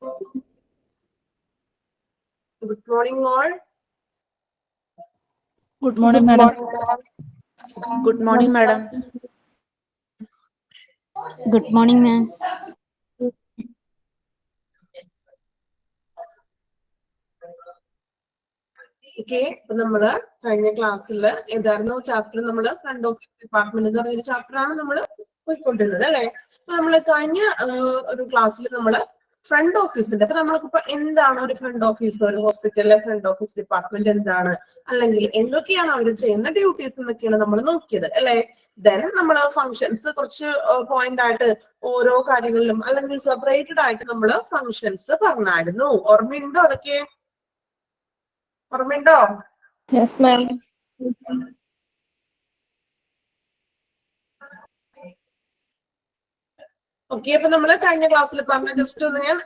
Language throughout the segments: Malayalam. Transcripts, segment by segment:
Good morning, all. Good morning, madam. Good morning, madam. Good morning, ma'am. Okay, അപ്പൊ നമ്മള് കഴിഞ്ഞ ക്ലാസ്സിൽ ഏതായിരുന്നു ചാപ്റ്റർ നമ്മള് ഫ്രണ്ട് ഓഫീസ് ഡിപ്പാർട്ട്മെന്റ് എന്ന് പറയുന്ന ചാപ്റ്റർ ആണ് നമ്മൾ പോയിക്കൊണ്ടിരുന്നത് അല്ലെ. അപ്പൊ നമ്മള് കഴിഞ്ഞ ഒരു ക്ലാസ്സിൽ നമ്മള് ഫ്രണ്ട് ഓഫീസിന്റെ അപ്പൊ നമ്മൾക്കിപ്പോ എന്താണ് ഒരു ഫ്രണ്ട് ഓഫീസ്, ഒരു ഹോസ്പിറ്റലിലെ ഫ്രണ്ട് ഓഫീസ് ഡിപ്പാർട്ട്മെന്റ് എന്താണ്, അല്ലെങ്കിൽ എന്തൊക്കെയാണ് അവർ ചെയ്യുന്ന ഡ്യൂട്ടീസ് എന്നൊക്കെയാണ് നമ്മൾ നോക്കിയത് അല്ലെ. ദെൻ നമ്മൾ ഫങ്ഷൻസ് കുറച്ച് പോയിന്റ് ആയിട്ട് ഓരോ കാര്യങ്ങളിലും അല്ലെങ്കിൽ സെപ്പറേറ്റഡ് ആയിട്ട് നമ്മൾ ഫങ്ഷൻസ് പറഞ്ഞായിരുന്നു. ഓർമ്മയുണ്ടോ അതൊക്കെ? ഓർമ്മയുണ്ടോ? Yes, ma'am. ഓക്കെ, അപ്പൊ നമ്മള് കഴിഞ്ഞ ക്ലാസ്സിൽ പറഞ്ഞ ജസ്റ്റ് ഒന്ന് ഞാൻ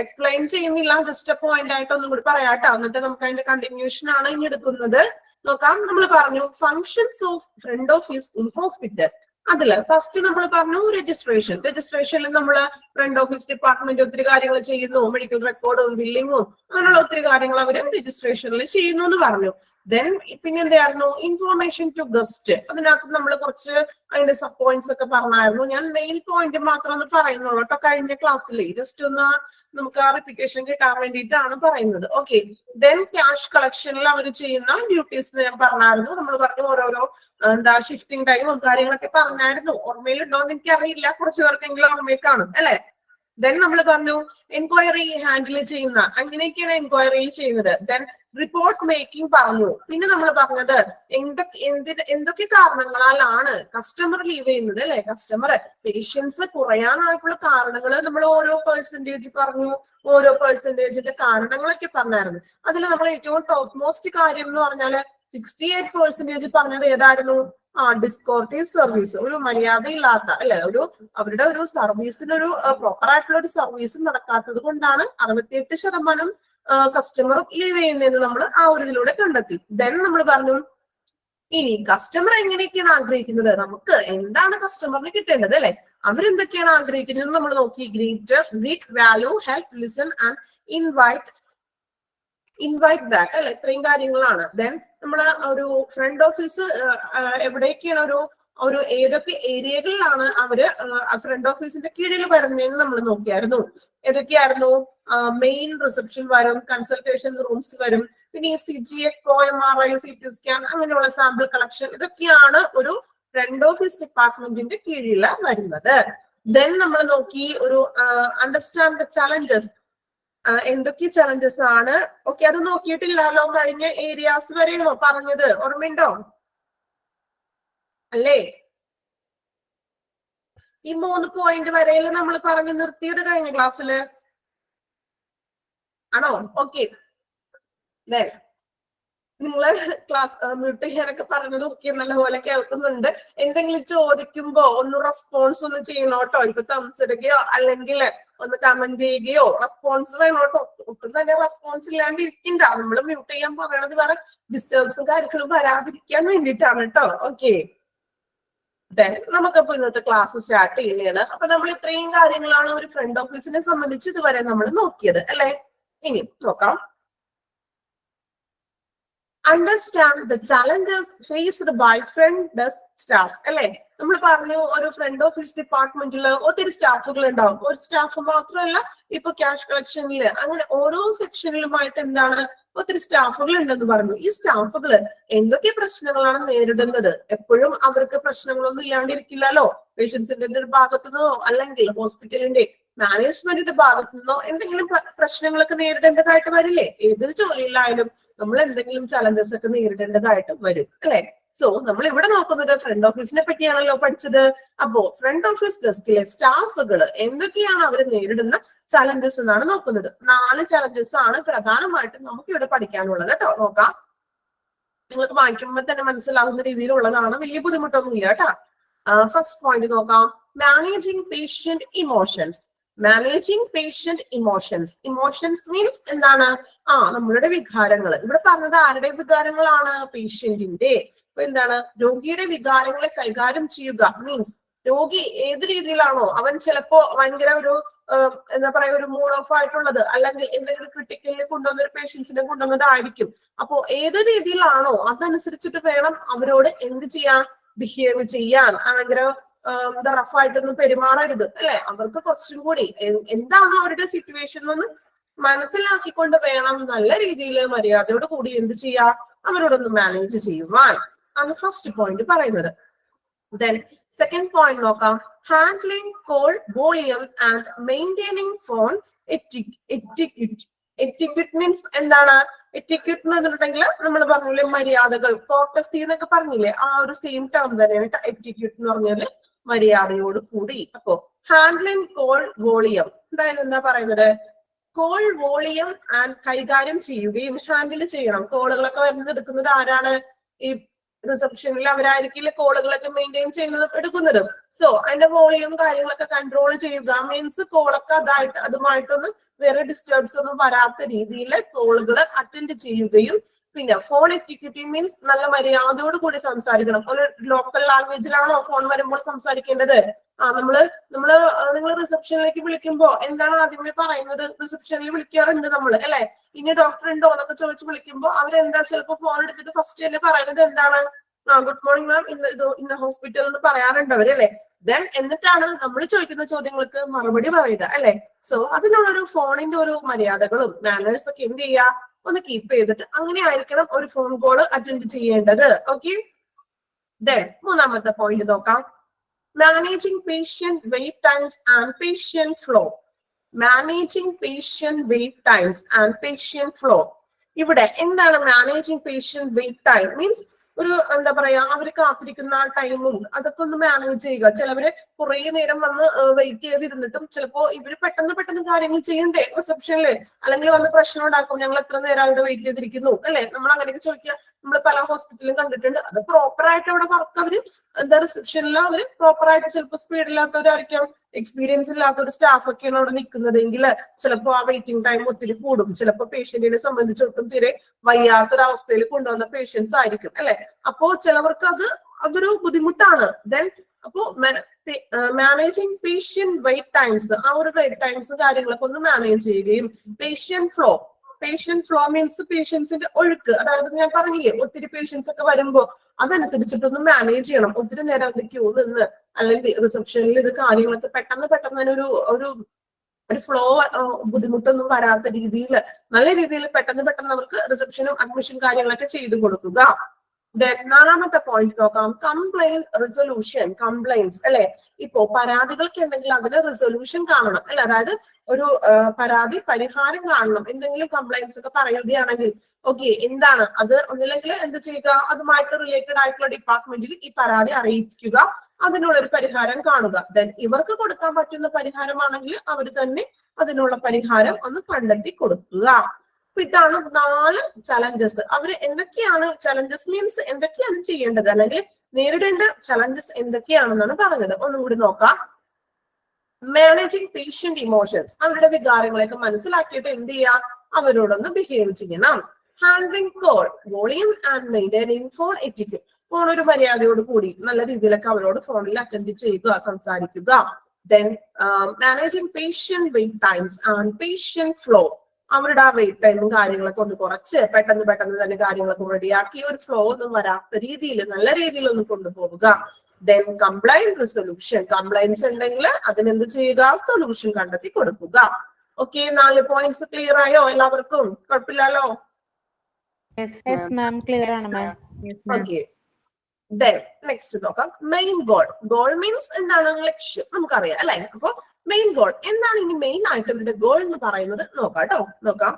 എക്സ്പ്ലെയിൻ ചെയ്യുന്നില്ല, ജസ്റ്റ് പോയിന്റ് ആയിട്ട് ഒന്നും കൂടി പറയാട്ടോ. എന്നിട്ട് നമുക്ക് അതിന്റെ കണ്ടിന്യൂഷൻ ആണ് ഇനി എടുക്കുന്നത്. നോക്കാം. നമ്മൾ പറഞ്ഞു functions of front office in hospital. അതില് ഫസ്റ്റ് നമ്മൾ പറഞ്ഞു രജിസ്ട്രേഷനിൽ നമ്മൾ ഫ്രണ്ട് ഓഫീസ് ഡിപ്പാർട്ട്മെന്റ് ഒത്തിരി കാര്യങ്ങൾ ചെയ്യുന്നു. മെഡിക്കൽ റെക്കോർഡും ബില്ലിങ്ങും അങ്ങനെയുള്ള ഒത്തിരി കാര്യങ്ങൾ അവർ രജിസ്ട്രേഷനിൽ ചെയ്യുന്നു എന്ന് പറഞ്ഞു. ദെൻ പിന്നെ എന്തായിരുന്നു? Information to guest. അതിനകത്ത് നമ്മൾ കുറച്ച് അതിന്റെ സബ് പോയിന്റ്സ് ഒക്കെ പറഞ്ഞായിരുന്നു. ഞാൻ മെയിൻ പോയിന്റ് മാത്രം ഒന്ന് പറയുന്നുള്ളൂ കേട്ടോ. കഴിഞ്ഞ ക്ലാസ്സിൽ ജസ്റ്റ് ഒന്ന് നമുക്ക് ആ റിപ്പീറ്റേഷൻ കിട്ടാൻ വേണ്ടിയിട്ടാണ് പറയുന്നത്. ഓക്കെ, ദെൻ ക്യാഷ് കളക്ഷനിൽ അവർ ചെയ്യുന്ന ഡ്യൂട്ടീസ് ഞാൻ പറഞ്ഞായിരുന്നു. നമ്മൾ പറഞ്ഞു ഓരോരോ എന്താ ഷിഫ്റ്റിംഗ് ടൈമും കാര്യങ്ങളൊക്കെ പറഞ്ഞായിരുന്നു. ഓർമ്മയിലുണ്ടോ എന്ന് എനിക്കറിയില്ല, കുറച്ച് പേർക്കെങ്കിലും ഓർമ്മയിൽ കാണും അല്ലെ. ദെൻ നമ്മൾ പറഞ്ഞു എൻക്വയറി ഹാൻഡിൽ ചെയ്യുന്ന, അങ്ങനെയൊക്കെയാണ് എൻക്വയറിയിൽ ചെയ്യുന്നത്. ദെൻ റിപ്പോർട്ട് മേക്കിംഗ് പറഞ്ഞു. പിന്നെ നമ്മൾ പറഞ്ഞത് എന്തൊക്കെ കാരണങ്ങളാലാണ് കസ്റ്റമർ ലീവ് ചെയ്യുന്നത് അല്ലെ. കസ്റ്റമർ പേഷ്യൻസ് കുറയാനായിട്ടുള്ള കാരണങ്ങൾ നമ്മൾ ഓരോ പെർസെന്റേജ് പറഞ്ഞു. ഓരോ പെർസെന്റേജിന്റെ കാരണങ്ങളൊക്കെ പറഞ്ഞായിരുന്നു. അതിൽ നമ്മൾ ഏറ്റവും ടോപ്പ് മോസ്റ്റ് കാര്യം എന്ന് പറഞ്ഞാല് 68% പറഞ്ഞത് ഏതായിരുന്നു? ഡിസ്കോർട്ടീസ് സർവീസ്, ഒരു മര്യാദയില്ലാത്ത അല്ലെ, അവരുടെ ഒരു സർവീസിനൊരു പ്രോപ്പർ ആയിട്ടുള്ള ഒരു സർവീസ് നടക്കാത്തത് കൊണ്ടാണ് 68% കസ്റ്റമറും ലീവ് ചെയ്യുന്നതെന്ന് നമ്മൾ ആ ഒരു ഇതിലൂടെ കണ്ടെത്തി. ദെൻ നമ്മൾ പറഞ്ഞു ഇനി കസ്റ്റമർ എങ്ങനെയൊക്കെയാണ് ആഗ്രഹിക്കുന്നത്, നമുക്ക് എന്താണ് കസ്റ്റമറിന് കിട്ടേണ്ടത് അല്ലെ, അവരെന്തൊക്കെയാണ് ആഗ്രഹിക്കുന്നത് നമ്മൾ നോക്കി. Greet, value, help, listen and invite back അല്ലെ, ഇത്രയും കാര്യങ്ങളാണ്. ദെൻ നമ്മള് ഒരു ഫ്രണ്ട് ഓഫീസ് എവിടേക്കാണ് ഒരു ഏതൊക്കെ ഏരിയകളിലാണ് അവര് ഫ്രണ്ട് ഓഫീസിന്റെ കീഴിൽ വരുന്നതെന്ന് നമ്മൾ നോക്കിയായിരുന്നു. ഏതൊക്കെയായിരുന്നു? മെയിൻ റിസപ്ഷൻ വരും, കൺസൾട്ടേഷൻ റൂംസ് വരും, പിന്നെ ഈ CGECO, MRI, CT സ്കാൻ അങ്ങനെയുള്ള സാമ്പിൾ കളക്ഷൻ, ഇതൊക്കെയാണ് ഒരു ഫ്രണ്ട് ഓഫീസ് ഡിപ്പാർട്ട്മെന്റിന്റെ കീഴിൽ വരുന്നത്. ദെൻ നമ്മൾ നോക്കി ഒരു അണ്ടർസ്റ്റാൻഡ് ദ ചലഞ്ചസ്. എന്തൊക്കെ ചലഞ്ചസ് ആണ്? ഓക്കെ, അത് നോക്കിയിട്ടില്ലല്ലോ. കഴിഞ്ഞ ഏരിയാസ് വരെയാണോ പറഞ്ഞത്? ഓർമ്മയുണ്ടോ അല്ലേ? ഈ 3 പോയിന്റ് വരെയിൽ നമ്മൾ പറഞ്ഞു നിർത്തിയത് കഴിഞ്ഞ ക്ലാസ്സില് ആണോ? ഓക്കെ, നിങ്ങള് ക്ലാസ് മ്യൂട്ട് ചെയ്യാനൊക്കെ പറഞ്ഞത് ഒക്കെ നല്ലപോലെ കേൾക്കുന്നുണ്ട്. എന്തെങ്കിലും ചോദിക്കുമ്പോ ഒന്ന് റെസ്പോൺസ് ഒന്ന് ചെയ്യണോട്ടോ. ഇപ്പൊ തംസ് ഇടുകയോ അല്ലെങ്കിൽ ഒന്ന് കമന്റ് ചെയ്യുകയോ റെസ്പോൺസ് വേണോട്ടോ. ഒട്ടും തന്നെ റെസ്പോൺസ് ഇല്ലാണ്ട് ഇരിക്കണ്ട. നമ്മൾ മ്യൂട്ട് ചെയ്യാൻ പറയണത് വേറെ ഡിസ്റ്റർബൻസും കാര്യങ്ങളും വരാതിരിക്കാൻ വേണ്ടിയിട്ടാണ് കേട്ടോ. ഓക്കെ, നമുക്കപ്പോ ഇന്നത്തെ ക്ലാസ് സ്റ്റാർട്ട് ചെയ്യുന്നതാണ്. അപ്പൊ നമ്മൾ ഇത്രയും കാര്യങ്ങളാണ് ഒരു ഫ്രണ്ട് ഓഫീസിനെ സംബന്ധിച്ച് ഇതുവരെ നമ്മൾ നോക്കിയത് അല്ലെ. ഇനി നോക്കാം. Understand the challenges faced by front desk staff അല്ലെ. നമ്മൾ പറഞ്ഞു ഒരു ഫ്രണ്ട് ഓഫീസ് ഡിപ്പാർട്ട്മെന്റിൽ ഒത്തിരി സ്റ്റാഫുകൾ ഉണ്ടാവും. ഒരു സ്റ്റാഫ് മാത്രമല്ല, ഇപ്പൊ ക്യാഷ് കളക്ഷനിൽ അങ്ങനെ ഓരോ സെക്ഷനിലുമായിട്ട് എന്താണ് ഒത്തിരി സ്റ്റാഫുകൾ ഉണ്ടെന്ന് പറഞ്ഞു. ഈ സ്റ്റാഫുകൾ എന്തൊക്കെ പ്രശ്നങ്ങളാണ് നേരിടുന്നത്? എപ്പോഴും അവർക്ക് പ്രശ്നങ്ങളൊന്നും ഇല്ലാണ്ടിരിക്കില്ലല്ലോ. പേഷ്യൻസിന്റെ ഭാഗത്തു നിന്നോ അല്ലെങ്കിൽ ഹോസ്പിറ്റലിന്റെ മാനേജ്മെന്റിന്റെ ഭാഗത്തു നിന്നോ എന്തെങ്കിലും പ്രശ്നങ്ങളൊക്കെ നേരിടേണ്ടതായിട്ട് വരില്ലേ? ഏതൊരു ജോലിയിലായാലും നമ്മൾ എന്തെങ്കിലും ചലഞ്ചസ് ഒക്കെ നേരിടേണ്ടതായിട്ട് വരും അല്ലെ. സോ നമ്മൾ ഇവിടെ നോക്കുന്നത് ഫ്രണ്ട് ഓഫീസിനെ പറ്റിയാണല്ലോ പഠിച്ചത്. അപ്പോ ഫ്രണ്ട് ഓഫീസ് ഡെസ്കിലെ സ്റ്റാഫുകൾ എന്തൊക്കെയാണ് അവർ നേരിടുന്ന ചലഞ്ചസ് എന്നാണ് നോക്കുന്നത്. 4 ചലഞ്ചസ് ആണ് പ്രധാനമായിട്ടും നമുക്ക് ഇവിടെ പഠിക്കാനുള്ളത് കേട്ടോ. നോക്കാം, നിങ്ങൾക്ക് വായിക്കുമ്പോൾ തന്നെ മനസ്സിലാവുന്ന രീതിയിലുള്ളതാണ്, വലിയ ബുദ്ധിമുട്ടൊന്നുമില്ല കേട്ടോ. ഫസ്റ്റ് പോയിന്റ് നോക്കാം. Managing patient emotions. Managing patient emotions means എന്താണ്? നമ്മളുടെ വികാരങ്ങൾ. ഇവിടെ പറഞ്ഞത് ആരുടെ വികാരങ്ങളാണ്? പേഷ്യന്റിന്റെ. അപ്പൊ എന്താണ്? രോഗിയുടെ വികാരങ്ങളെ കൈകാര്യം ചെയ്യുക മീൻസ് രോഗി ഏത് രീതിയിലാണോ, അവൻ ചിലപ്പോ ഭയങ്കര ഒരു എന്താ പറയാ ഒരു മൂഡ് ഓഫ് ആയിട്ടുള്ളത്, അല്ലെങ്കിൽ എന്തെങ്കിലും ക്രിട്ടിക്കലിൽ കൊണ്ടുവന്ന ഒരു പേഷ്യൻസിനെ കൊണ്ടുവന്നതായിരിക്കും. അപ്പോ ഏത് രീതിയിലാണോ അതനുസരിച്ചിട്ട് വേണം അവരോട് എന്ത് ചെയ്യാൻ, ബിഹേവ് ചെയ്യാൻ. ഭയങ്കര എന്താ റഫായിട്ടൊന്നും പെരുമാറരുത് അല്ലെ. അവർക്ക് കുറച്ചും കൂടി എന്താണ് അവരുടെ സിറ്റുവേഷൻ എന്ന് മനസ്സിലാക്കിക്കൊണ്ട് വേണം നല്ല രീതിയിൽ മര്യാദയോട് കൂടി എന്ത് ചെയ്യാ, അവരോടൊന്ന് മാനേജ് ചെയ്യുവാൻ ആണ് ഫസ്റ്റ് പോയിന്റ് പറയുന്നത്. Then second point നോക്കാം, handling call volume and maintaining phone etiquette. Etiquette means എന്താണ്? Etiquette എന്ന് പറഞ്ഞിട്ടുണ്ടെങ്കിൽ നമ്മൾ പറഞ്ഞില്ലേ മര്യാദകൾ, കോർട്ടസി എന്നൊക്കെ പറഞ്ഞില്ലേ, ആ ഒരു സെയിം ടേം തന്നെയാണ് etiquette എന്ന് പറഞ്ഞാല് മര്യാദയോട് കൂടി. അപ്പോ ഹാൻഡ്ലിംഗ് കോൾ വോളിയം, അതായത് എന്താ പറയുന്നത്, കോൾ വോളിയം ആൻഡ് കൈകാര്യം ചെയ്യുകയും ഹാൻഡിൽ ചെയ്യണം. കോളുകളൊക്കെ വരുന്നെടുക്കുന്നത് ആരാണ്? ഈ റിസപ്ഷനിൽ അവരായിരിക്കില്ല കോളുകളൊക്കെ മെയിൻറ്റെയിൻ ചെയ്യുന്നതും എടുക്കുന്നതും. സോ അതിന്റെ വോളിയം കാര്യങ്ങളൊക്കെ കൺട്രോൾ ചെയ്യുക മീൻസ് കോളൊക്കെ അതുമായിട്ടൊന്നും വേറെ ഡിസ്റ്റർബ്സ് ഒന്നും വരാത്ത രീതിയിൽ കോളുകൾ അറ്റൻഡ് ചെയ്യുകയും, പിന്നെ ഫോൺ എറ്റിക്യൂട്ടി മീൻസ് നല്ല മര്യാദയോട് കൂടി സംസാരിക്കണം. ഒരു ലോക്കൽ ലാംഗ്വേജിലാണോ ഫോൺ വരുമ്പോൾ സംസാരിക്കേണ്ടത്? നിങ്ങൾ റിസപ്ഷനിലേക്ക് വിളിക്കുമ്പോ എന്താണ് ആദ്യമേ പറയുന്നത്? റിസപ്ഷനിൽ വിളിക്കാറുണ്ട് നമ്മൾ അല്ലെ, ഇനി ഡോക്ടർ ഉണ്ടോ എന്നൊക്കെ ചോദിച്ച് വിളിക്കുമ്പോ അവരെന്താ ചിലപ്പോ ഫോൺ എടുത്തിട്ട് ഫസ്റ്റ് തന്നെ പറയുന്നത് എന്താണ്? ഗുഡ് മോർണിംഗ് മാം, ഇന്ന ഹോസ്പിറ്റൽ എന്ന് പറയാറുണ്ട് അവരല്ലേ. ദെൻ എന്നിട്ടാണ് നമ്മൾ ചോദിക്കുന്ന ചോദ്യങ്ങൾക്ക് മറുപടി പറയുക അല്ലെ. സോ അതിനുള്ളൊരു ഫോണിന്റെ ഒരു മര്യാദകളും മാനേഴ്സ് ഒക്കെ എന്ത് ചെയ്യുക, ഒന്ന് കീപ്പ് ചെയ്തിട്ട് അങ്ങനെ ആയിരിക്കണം ഒരു ഫോൺ കോൾ അറ്റൻഡ് ചെയ്യേണ്ടത്. ഓക്കെ. ദെൻ മൂന്നാമത്തെ പോയിന്റ് നോക്കാം, managing patient wait times and patient flow. Managing patient wait times and patient flow. ഇവിടെ എന്താണ് managing patient wait time means? ഒരു എന്താ പറയാ, അവര് കാത്തിരിക്കുന്ന ടൈമും അതൊക്കെ ഒന്ന് മാനേജ് ചെയ്യുക. ചിലവര് കുറെ നേരം വന്ന് വെയിറ്റ് ചെയ്തിരുന്നിട്ടും ചിലപ്പോ ഇവര് പെട്ടെന്ന് കാര്യങ്ങൾ ചെയ്യണ്ടേ റിസപ്ഷനില്, അല്ലെങ്കിൽ വന്ന് പ്രശ്നം ഉണ്ടാക്കും, ഞങ്ങൾ എത്ര നേരം അവിടെ വെയിറ്റ് ചെയ്തിരിക്കുന്നു അല്ലെ. നമ്മൾ അങ്ങനെയൊക്കെ ചോദിക്കുക, നമ്മൾ പല ഹോസ്പിറ്റലിലും കണ്ടിട്ടുണ്ട്. അത് പ്രോപ്പർ ആയിട്ട് അവിടെ വർക്ക് അവര് എന്താ റിസപ്ഷനിൽ അവര് പ്രോപ്പർ ആയിട്ട്, ചിലപ്പോൾ സ്പീഡ് ഇല്ലാത്തവരായിരിക്കും, എക്സ്പീരിയൻസ് ഇല്ലാത്ത ഒരു സ്റ്റാഫ് ഒക്കെയാണ് അവിടെ നിൽക്കുന്നതെങ്കിൽ ചിലപ്പോൾ ആ വെയിറ്റിംഗ് ടൈം ഒത്തിരി കൂടും. ചിലപ്പോൾ പേഷ്യന്റിനെ സംബന്ധിച്ചിടത്തും തീരെ വയ്യാത്തൊരവസ്ഥയിൽ കൊണ്ടുവന്ന പേഷ്യൻസ് ആയിരിക്കും അല്ലെ. അപ്പോ ചിലവർക്ക് അതൊരു ബുദ്ധിമുട്ടാണ്. ദെൻ അപ്പോ മാനേജിങ് പേഷ്യന്റ് വെയിറ്റ് ടൈംസ്, ആ ഒരു വെയിറ്റ് ടൈംസ് കാര്യങ്ങളൊക്കെ ഒന്ന് മാനേജ് ചെയ്യുകയും, പേഷ്യന്റ് ഫ്ലോ മീൻസ് പേഷ്യൻസിന്റെ ഒഴുക്ക്, അതായത് ഞാൻ പറഞ്ഞില്ലേ ഒത്തിരി പേഷ്യൻസ് ഒക്കെ വരുമ്പോ അതനുസരിച്ചിട്ടൊന്ന് മാനേജ് ചെയ്യണം. ഒത്തിരി നേരം അത് ക്യൂ നിന്ന് അല്ലെങ്കിൽ റിസപ്ഷനിൽ ഇത് കാര്യങ്ങളൊക്കെ പെട്ടെന്ന് തന്നെ ഒരു ഫ്ലോ ബുദ്ധിമുട്ടൊന്നും വരാത്ത രീതിയിൽ നല്ല രീതിയിൽ പെട്ടെന്ന് അവർക്ക് റിസപ്ഷനും അഡ്മിഷൻ കാര്യങ്ങളൊക്കെ ചെയ്തു കൊടുക്കുക. നാലാമത്തെ പോയിന്റ് നോക്കാം, കംപ്ലൈൻസ് അല്ലെ. ഇപ്പോ പരാതികൾക്ക് ഉണ്ടെങ്കിൽ അതിന് റിസൊല്യൂഷൻ കാണണം അല്ലെ. അതായത് ഒരു പരാതി പരിഹാരം കാണണം. എന്തെങ്കിലും കംപ്ലൈൻസ് ഒക്കെ പറയുകയാണെങ്കിൽ ഓക്കെ, എന്താണ് അത്, ഒന്നില്ലെങ്കിൽ എന്ത് ചെയ്യുക, അതുമായിട്ട് റിലേറ്റഡ് ആയിട്ടുള്ള ഡിപ്പാർട്ട്മെന്റിൽ ഈ പരാതി അറിയിക്കുക, അതിനുള്ളൊരു പരിഹാരം കാണുക. ദെൻ ഇവർക്ക് കൊടുക്കാൻ പറ്റുന്ന പരിഹാരമാണെങ്കിൽ അവർ തന്നെ അതിനുള്ള പരിഹാരം ഒന്ന് കണ്ടെത്തി കൊടുക്കുക. ഇതാണ് 4 ചലഞ്ചസ്. അവര് എന്തൊക്കെയാണ് ചലഞ്ചസ് മീൻസ് എന്തൊക്കെയാണ് ചെയ്യേണ്ടത് അല്ലെങ്കിൽ നേരിടേണ്ട ചലഞ്ചസ് എന്തൊക്കെയാണെന്നാണ് പറഞ്ഞത്. ഒന്നും കൂടി നോക്കാം. മാനേജിങ് പേഷ്യന്റ് ഇമോഷൻസ്, അവരുടെ വികാരങ്ങളെയൊക്കെ മനസ്സിലാക്കിയിട്ട് എന്ത് ചെയ്യാം, അവരോടൊന്ന് ബിഹേവ് ചെയ്യണം. Handling call volume and maintaining phone etiquette, phone ഒരു മര്യാദയോട് കൂടി നല്ല രീതിയിലൊക്കെ അവരോട് ഫോണിൽ അറ്റൻഡ് ചെയ്യുക, സംസാരിക്കുക. Then managing patient wait times and patient flow, അവരുടെ ആ വെയിറ്റ് ടൈമും കാര്യങ്ങളൊക്കെ ഒന്ന് കുറച്ച് പെട്ടെന്ന് തന്നെ കാര്യങ്ങളൊക്കെ റെഡിയാക്കി ഒരു ഫ്ലോ ഒന്നും വരാത്ത രീതിയിൽ നല്ല രീതിയിൽ ഒന്ന് കൊണ്ടുപോവുക. ദെൻ കംപ്ലൈന്റ് റിസൊല്യൂഷൻ, കംപ്ലൈൻസ് ഉണ്ടെങ്കിൽ അതിനെന്ത് ചെയ്യുക, സൊല്യൂഷൻ കണ്ടെത്തി കൊടുക്കുക. ഓക്കെ, 4 പോയിന്റ്സ് ക്ലിയർ ആയോ എല്ലാവർക്കും? കുഴപ്പമില്ലല്ലോ? ഓക്കെ. ദെൻ നെക്സ്റ്റ് നോക്കാം, മെയിൻ ഗോൾ. ഗോൾ മീൻസ് എന്താണ്, ലക്ഷ്യം, നമുക്കറിയാം അല്ലെ. അപ്പൊ മെയിൻ ഗോൾ എന്താണ്, ഇനി മെയിൻ ആയിട്ട് ഇവരുടെ ഗോൾ എന്ന് പറയുന്നത് നോക്കാം.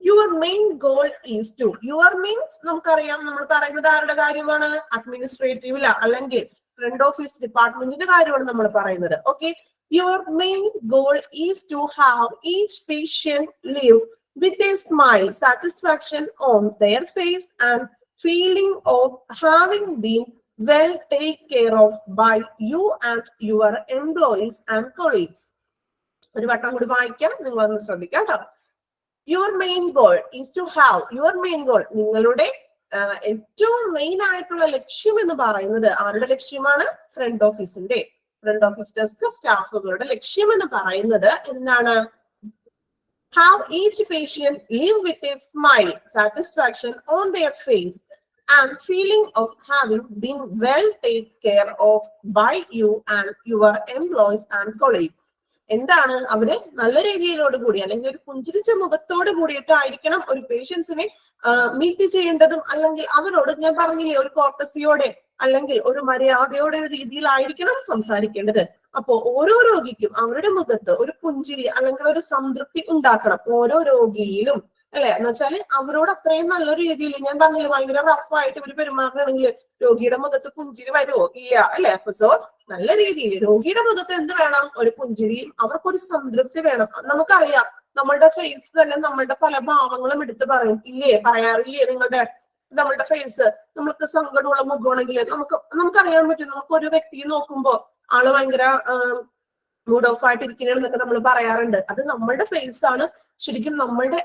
Your main goal is to, your means നമുക്കറിയാം, നമ്മൾ പറയുന്നത് ആരുടെ കാര്യമാണ്, അഡ്മിനിസ്ട്രേറ്റീവില അല്ലെങ്കിൽ ഫ്രണ്ട് ഓഫീസ് ഡിപ്പാർട്ട്മെന്റിന്റെ കാര്യമാണ് നമ്മൾ പറയുന്നത്. Okay, your main goal is to have each patient live with a smile, satisfaction on their face and feeling of having been well taken care of by you and your employees and colleagues. ഒരു വട്ടം കൂടി വായിക്കാം, നിങ്ങൾ ഒന്ന് ശ്രദ്ധിക്കാം കേട്ടോ. Your main goal is to have, your main goal നിങ്ങളുടെ ഏറ്റവും മെയിൻ ആയിട്ടുള്ള ലക്ഷ്യം എന്ന് പറയുന്നത് ആരുടെ ലക്ഷ്യമാണ്, ഫ്രണ്ട് ഓഫീസിന്റെ. ഫ്രണ്ട് ഓഫീസ് ഡെസ്ക് സ്റ്റാഫുകളുടെ ലക്ഷ്യം എന്ന് പറയുന്നത് എന്താണ്? Have each patient live with a smile, satisfaction on their face, and feeling of having been well taken care of by you and your employees and colleagues. എന്താണ്? അവര് നല്ല രീതിയിലോട് കൂടി അല്ലെങ്കിൽ ഒരു പുഞ്ചിരിച്ച മുഖത്തോട് കൂടിയിട്ടായിരിക്കണം ഒരു പേഷ്യൻസിനെ മീറ്റ് ചെയ്യേണ്ടതും, അല്ലെങ്കിൽ അവരോട് ഞാൻ പറഞ്ഞില്ലേ ഒരു കോർട്ടസിയോടെ അല്ലെങ്കിൽ ഒരു മര്യാദയോടെ ഒരു രീതിയിലായിരിക്കണം സംസാരിക്കേണ്ടത്. അപ്പോ ഓരോ രോഗിക്കും അവരുടെ മുഖത്ത് ഒരു പുഞ്ചിരി അല്ലെങ്കിൽ ഒരു സംതൃപ്തി ഉണ്ടാക്കണം ഓരോ രോഗിയിലും, അല്ലെ? എന്ന് വെച്ചാല് അവരോട് അത്രയും നല്ലൊരു രീതിയിൽ, ഞാൻ പറഞ്ഞില്ല ഭയങ്കര റഫായിട്ട് ഇവര് പെരുമാറണമെങ്കിൽ രോഗിയുടെ മുഖത്ത് പുഞ്ചിരി വരുമോ? ഇല്ല, അല്ലെ? അപ്പൊ സോ നല്ല രീതിയിൽ രോഗിയുടെ മുഖത്ത് എന്ത് വേണം? ഒരു പുഞ്ചിരിയും അവർക്കൊരു സംതൃപ്തി വേണം. നമുക്കറിയാം നമ്മളുടെ ഫേസ് തന്നെ നമ്മളുടെ പല ഭാവങ്ങളും എടുത്ത് പറയും, ഇല്ലേ? പറയാറില്ലേ നമ്മളുടെ ഫേസ് നമുക്ക് സങ്കടമുള്ള മുഖമാണെങ്കിൽ നമുക്കറിയാൻ പറ്റും. നമുക്ക് ഒരു വ്യക്തിയെ നോക്കുമ്പോ ആള് ഭയങ്കര മൂഡ് ഓഫ് ആയിട്ട് ഇരിക്കണെന്നൊക്കെ നമ്മൾ പറയാറുണ്ട്. അത് നമ്മളുടെ ഫേസ് ആണ്. ശരിക്കും നമ്മളുടെ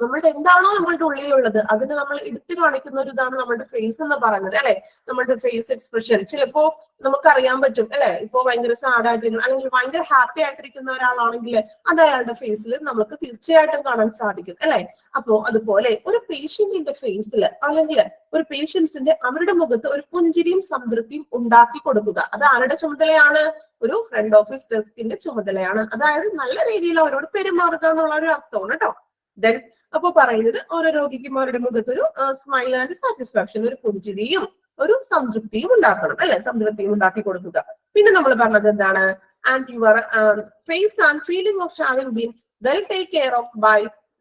നമ്മളുടെ എന്താണോ നമ്മളുടെ ഉള്ളിലുള്ളത് അതിന് നമ്മൾ എടുത്തു കാണിക്കുന്ന ഒരു ഇതാണ് നമ്മളുടെ ഫേസ് എന്ന് പറയുന്നത്, അല്ലെ? നമ്മളുടെ ഫേസ് എക്സ്പ്രഷൻ ചിലപ്പോ നമുക്കറിയാൻ പറ്റും, അല്ലെ? ഇപ്പൊ ഭയങ്കര സാഡ് ആയിട്ടിരിക്കുന്ന അല്ലെങ്കിൽ ഭയങ്കര ഹാപ്പി ആയിട്ടിരിക്കുന്ന ഒരാളാണെങ്കിൽ അത് അയാളുടെ ഫേസിൽ നമുക്ക് തീർച്ചയായിട്ടും കാണാൻ സാധിക്കും, അല്ലെ? അപ്പോ അതുപോലെ ഒരു പേഷ്യന്റിന്റെ ഫേസിൽ അല്ലെങ്കിൽ ഒരു പേഷ്യൻസിന്റെ അവരുടെ മുഖത്ത് ഒരു പുഞ്ചിരിയും സംതൃപ്തിയും ഉണ്ടാക്കി കൊടുക്കുക, അത് ആരുടെ ചുമതലയാണ്? ഒരു ഫ്രണ്ട് ഓഫീസ് ഡെസ്കിന്റെ ചുമതലയാണ്. അതായത് നല്ല രീതിയിൽ അവരോട് പെരുമാറുക എന്നുള്ള ഒരു അർത്ഥമാണ് കേട്ടോ. ദെൻ അപ്പൊ പറയുന്നത് ഓരോ രോഗിക്കും അവരുടെ മുഖത്ത് ഒരു സ്മൈൽ ആൻഡ് സാറ്റിസ്ഫാക്ഷൻ, ഒരു പുഞ്ചിരിയും ഒരു സംതൃപ്തിയും ഉണ്ടാക്കണം, അല്ലെ? സംതൃപ്തിയും ഉണ്ടാക്കി കൊടുക്കുക. പിന്നെ നമ്മൾ പറഞ്ഞത് എന്താണ്? And your face and feeling of having been well take care of by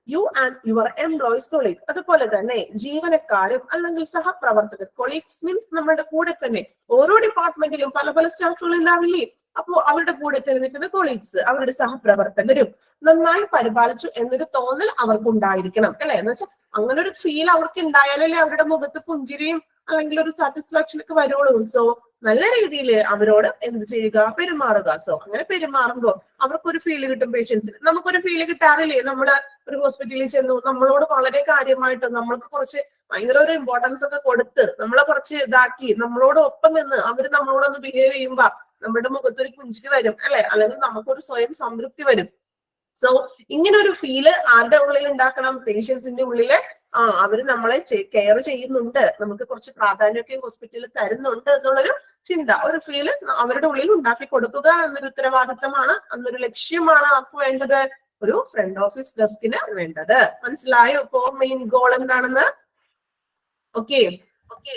you and your employees colleague. അതുപോലെ തന്നെ ജീവനക്കാരും അല്ലെങ്കിൽ സഹപ്രവർത്തകർ, കൊളീഗ്സ് മീൻസ് നമ്മുടെ കൂടെ തന്നെ ഓരോ ഡിപ്പാർട്ട്മെന്റിലും പല പല സ്റ്റാഫുകൾ ഉണ്ടാവില്ലേ? അപ്പോ അവരുടെ കൂടെ തിരഞ്ഞെടുക്കുന്ന കൊളീഗ്സ്, അവരുടെ സഹപ്രവർത്തകരും നന്നായി പരിപാലിച്ചു എന്നൊരു തോന്നൽ അവർക്ക് ഉണ്ടായിരിക്കണം, അല്ലെ? എന്ന് വെച്ചാൽ അങ്ങനെ ഒരു ഫീൽ അവർക്ക് ഉണ്ടായാലല്ലേ അവരുടെ മുഖത്ത് പുഞ്ചിരിയും അല്ലെങ്കിൽ ഒരു സാറ്റിസ്ഫാക്ഷൻ ഒക്കെ വരുള്ളൂ. സോ നല്ല രീതിയിൽ അവരോട് എന്ത് ചെയ്യുക? പെരുമാറുക. സോ അങ്ങനെ പെരുമാറുമ്പോൾ അവർക്കൊരു ഫീല് കിട്ടും. പേഷ്യൻസിന് നമുക്കൊരു ഫീല് കിട്ടാറില്ലേ? നമ്മള് ഒരു ഹോസ്പിറ്റലിൽ ചെന്നു, നമ്മളോട് വളരെ കാര്യമായിട്ട് നമ്മൾക്ക് കുറച്ച് ഭയങ്കര ഒരു ഇമ്പോർട്ടൻസ് ഒക്കെ കൊടുത്ത് നമ്മളെ കുറച്ച് ഇതാക്കി നമ്മളോട് ഒപ്പം നിന്ന് അവര് നമ്മളോടൊന്ന് ബിഹേവ് ചെയ്യുമ്പോ നമ്മുടെ മുഖത്തൊരു പുഞ്ചിരി വരും, അല്ലെ? അല്ലെങ്കിൽ നമുക്കൊരു സ്വയം സംതൃപ്തി വരും. സോ ഇങ്ങനെ ഒരു ഫീല് ആരുടെ ഉള്ളിൽ ഉണ്ടാക്കണം? പേഷ്യൻസിന്റെ ഉള്ളില് അവര് നമ്മളെ കെയർ ചെയ്യുന്നുണ്ട്, നമുക്ക് കുറച്ച് പ്രാധാന്യമൊക്കെ ഹോസ്പിറ്റലിൽ തരുന്നുണ്ട് എന്നുള്ളൊരു ചിന്ത, ഒരു ഫീല് അവരുടെ ഉള്ളിൽ ഉണ്ടാക്കി കൊടുക്കുക എന്നൊരു ഉത്തരവാദിത്തമാണ്, എന്നൊരു ലക്ഷ്യമാണ് ആർക്ക് വേണ്ടത്? ഒരു ഫ്രണ്ട് ഓഫീസ് ഡെസ്കിന് വേണ്ടത്. മനസ്സിലായോ ഇപ്പോ മെയിൻ ഗോൾ എന്താണെന്ന്? Okay okay.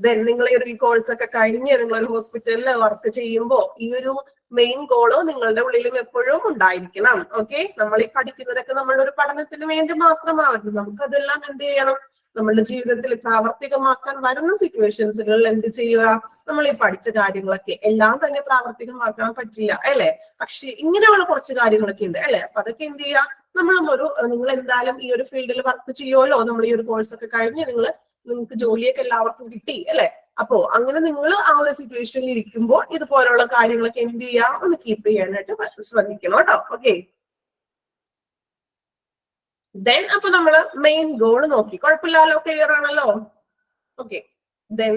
ദെൻ നിങ്ങൾ ഈ കോഴ്സ് ഒക്കെ കഴിഞ്ഞ് നിങ്ങളൊരു ഹോസ്പിറ്റലിൽ വർക്ക് ചെയ്യുമ്പോ ഈ ഒരു മെയിൻ ഗോള് നിങ്ങളുടെ ഉള്ളിലും എപ്പോഴും ഉണ്ടായിരിക്കണം. ഓക്കെ, നമ്മൾ ഈ പഠിക്കുന്നതൊക്കെ നമ്മളുടെ ഒരു പഠനത്തിന് വേണ്ടി മാത്രമാവരുത്. നമുക്കതെല്ലാം എന്ത് ചെയ്യണം? നമ്മളുടെ ജീവിതത്തിൽ പ്രാവർത്തികമാക്കാൻ വരുന്ന സിറ്റുവേഷൻസുകളിൽ എന്ത് ചെയ്യുക? നമ്മൾ ഈ പഠിച്ച കാര്യങ്ങളൊക്കെ എല്ലാം തന്നെ പ്രാവർത്തികമാക്കാൻ പറ്റില്ല, അല്ലെ? പക്ഷെ ഇങ്ങനെയുള്ള കുറച്ച് കാര്യങ്ങളൊക്കെ ഉണ്ട്, അല്ലെ? അപ്പൊ അതൊക്കെ എന്ത് ചെയ്യുക? നിങ്ങൾ എന്തായാലും ഈ ഒരു ഫീൽഡിൽ വർക്ക് ചെയ്യുമല്ലോ. നമ്മൾ ഈ ഒരു കോഴ്സ് ഒക്കെ കഴിഞ്ഞ് നിങ്ങൾക്ക് ജോലിയൊക്കെ എല്ലാവർക്കും കിട്ടി, അല്ലെ? അപ്പോ അങ്ങനെ നിങ്ങൾ ആ ഒരു സിറ്റുവേഷനിൽ ഇരിക്കുമ്പോൾ ഇതുപോലുള്ള കാര്യങ്ങളൊക്കെ എന്ത് ചെയ്യാം? ഒന്ന് കീപ്പ് ചെയ്യാനായിട്ട് ശ്രദ്ധിക്കണം കേട്ടോ. ഓക്കെ, ദെൻ അപ്പൊ നമ്മള് മെയിൻ ഗോൾ നോക്കി, കുഴപ്പമില്ലല്ലോ, ക്ലിയർ ആണല്ലോ? ഓക്കെ, ദെൻ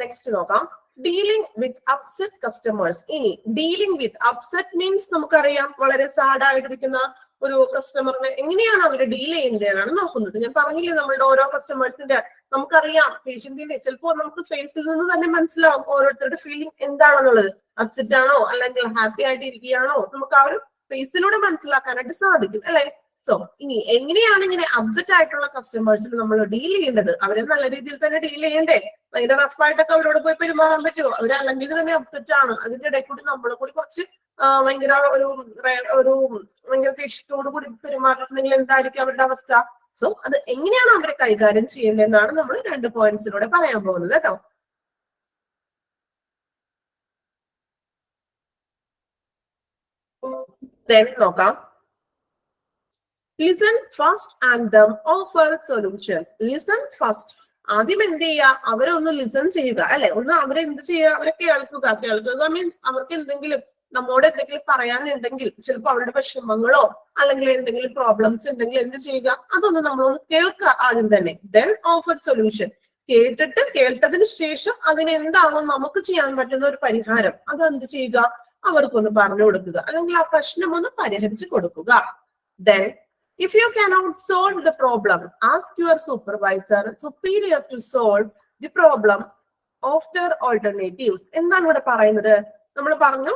നെക്സ്റ്റ് നോക്കാം. Dealing with upset customers. ഇനി ഡീലിംഗ് വിത്ത് അപ്സെറ്റ് മീൻസ് നമുക്കറിയാം വളരെ സാഡ് ആയിട്ടിരിക്കുന്ന ഒരു കസ്റ്റമറിനെ എങ്ങനെയാണ് അവർ ഡീൽ ചെയ്യേണ്ടതെന്നാണ് നോക്കുന്നത്. ഞാൻ പറഞ്ഞില്ലേ നമ്മളുടെ ഓരോ കസ്റ്റമേഴ്സിന്റെ നമുക്കറിയാം പേഷ്യന്റിന്റെ ചിലപ്പോ നമുക്ക് ഫേസിൽ നിന്ന് തന്നെ മനസ്സിലാവും ഓരോരുത്തരുടെ ഫീലിംഗ് എന്താണെന്നുള്ളത്. അപ്സെറ്റ് ആണോ അല്ലെങ്കിൽ ഹാപ്പി ആയിട്ട് ഇരിക്കുകയാണോ നമുക്ക് ആ ഒരു ഫേസിലൂടെ മനസ്സിലാക്കാനായിട്ട് സാധിക്കും, അല്ലെ? സോ ഇനി എങ്ങനെയാണ് ഇങ്ങനെ അപ്സെറ്റ് ആയിട്ടുള്ള കസ്റ്റമേഴ്സിന് നമ്മൾ ഡീൽ ചെയ്യേണ്ടത്? അവരെ നല്ല രീതിയിൽ തന്നെ ഡീൽ ചെയ്യണ്ടേ? ഭയങ്കര റഫായിട്ടൊക്കെ അവരോട് പോയി പെരുമാറാൻ പറ്റുമോ? അവർ അല്ലെങ്കിൽ തന്നെ അപ്സെറ്റ് ആണ്, അതിന്റെ ഇടയിൽ കൂടി നമ്മളെ കൂടി കുറച്ച് ഭയങ്കര ഭയങ്കര ദേഷ്യത്തോടു കൂടി പെരുമാറിയിട്ടുണ്ടെങ്കിൽ എന്തായിരിക്കും അവരുടെ അവസ്ഥ? സോ അത് എങ്ങനെയാണ് അവരെ കൈകാര്യം ചെയ്യേണ്ടതെന്നാണ് നമ്മൾ 2 പോയിന്റ്സിലൂടെ പറയാൻ പോകുന്നത് കേട്ടോ. നോക്കാം. Listen first and dum offer solution. Listen first. ആദ്യം എന്ത് ചെയ്യുക? അവരെ ഒന്ന് ലിസൺ ചെയ്യുക, അല്ലെ? ഒന്ന് അവരെ എന്ത് ചെയ്യുക? അവരെ കേൾക്കുക മീൻസ് അവർക്ക് എന്തെങ്കിലും നമ്മോട് എന്തെങ്കിലും പറയാനുണ്ടെങ്കിൽ, ചിലപ്പോൾ അവരുടെ വിഷമങ്ങളോ അല്ലെങ്കിൽ എന്തെങ്കിലും പ്രോബ്ലംസ് ഉണ്ടെങ്കിൽ എന്ത് ചെയ്യുക? അതൊന്ന് നമ്മളൊന്ന് കേൾക്കുക ആദ്യം തന്നെ. Then offer solution. കേട്ടതിന് ശേഷം അതിന് എന്താണോ നമുക്ക് ചെയ്യാൻ പറ്റുന്ന ഒരു പരിഹാരം അത് എന്ത് ചെയ്യുക, അവർക്കൊന്ന് പറഞ്ഞു കൊടുക്കുക, അല്ലെങ്കിൽ ആ പ്രശ്നം ഒന്ന് പരിഹരിച്ചു കൊടുക്കുക. Then if you cannot solve the problem, ask your supervisor superior to solve the problem after alternatives. എന്താണ് ഇവിടെ പറയുന്നത്? നമ്മൾ പറഞ്ഞു,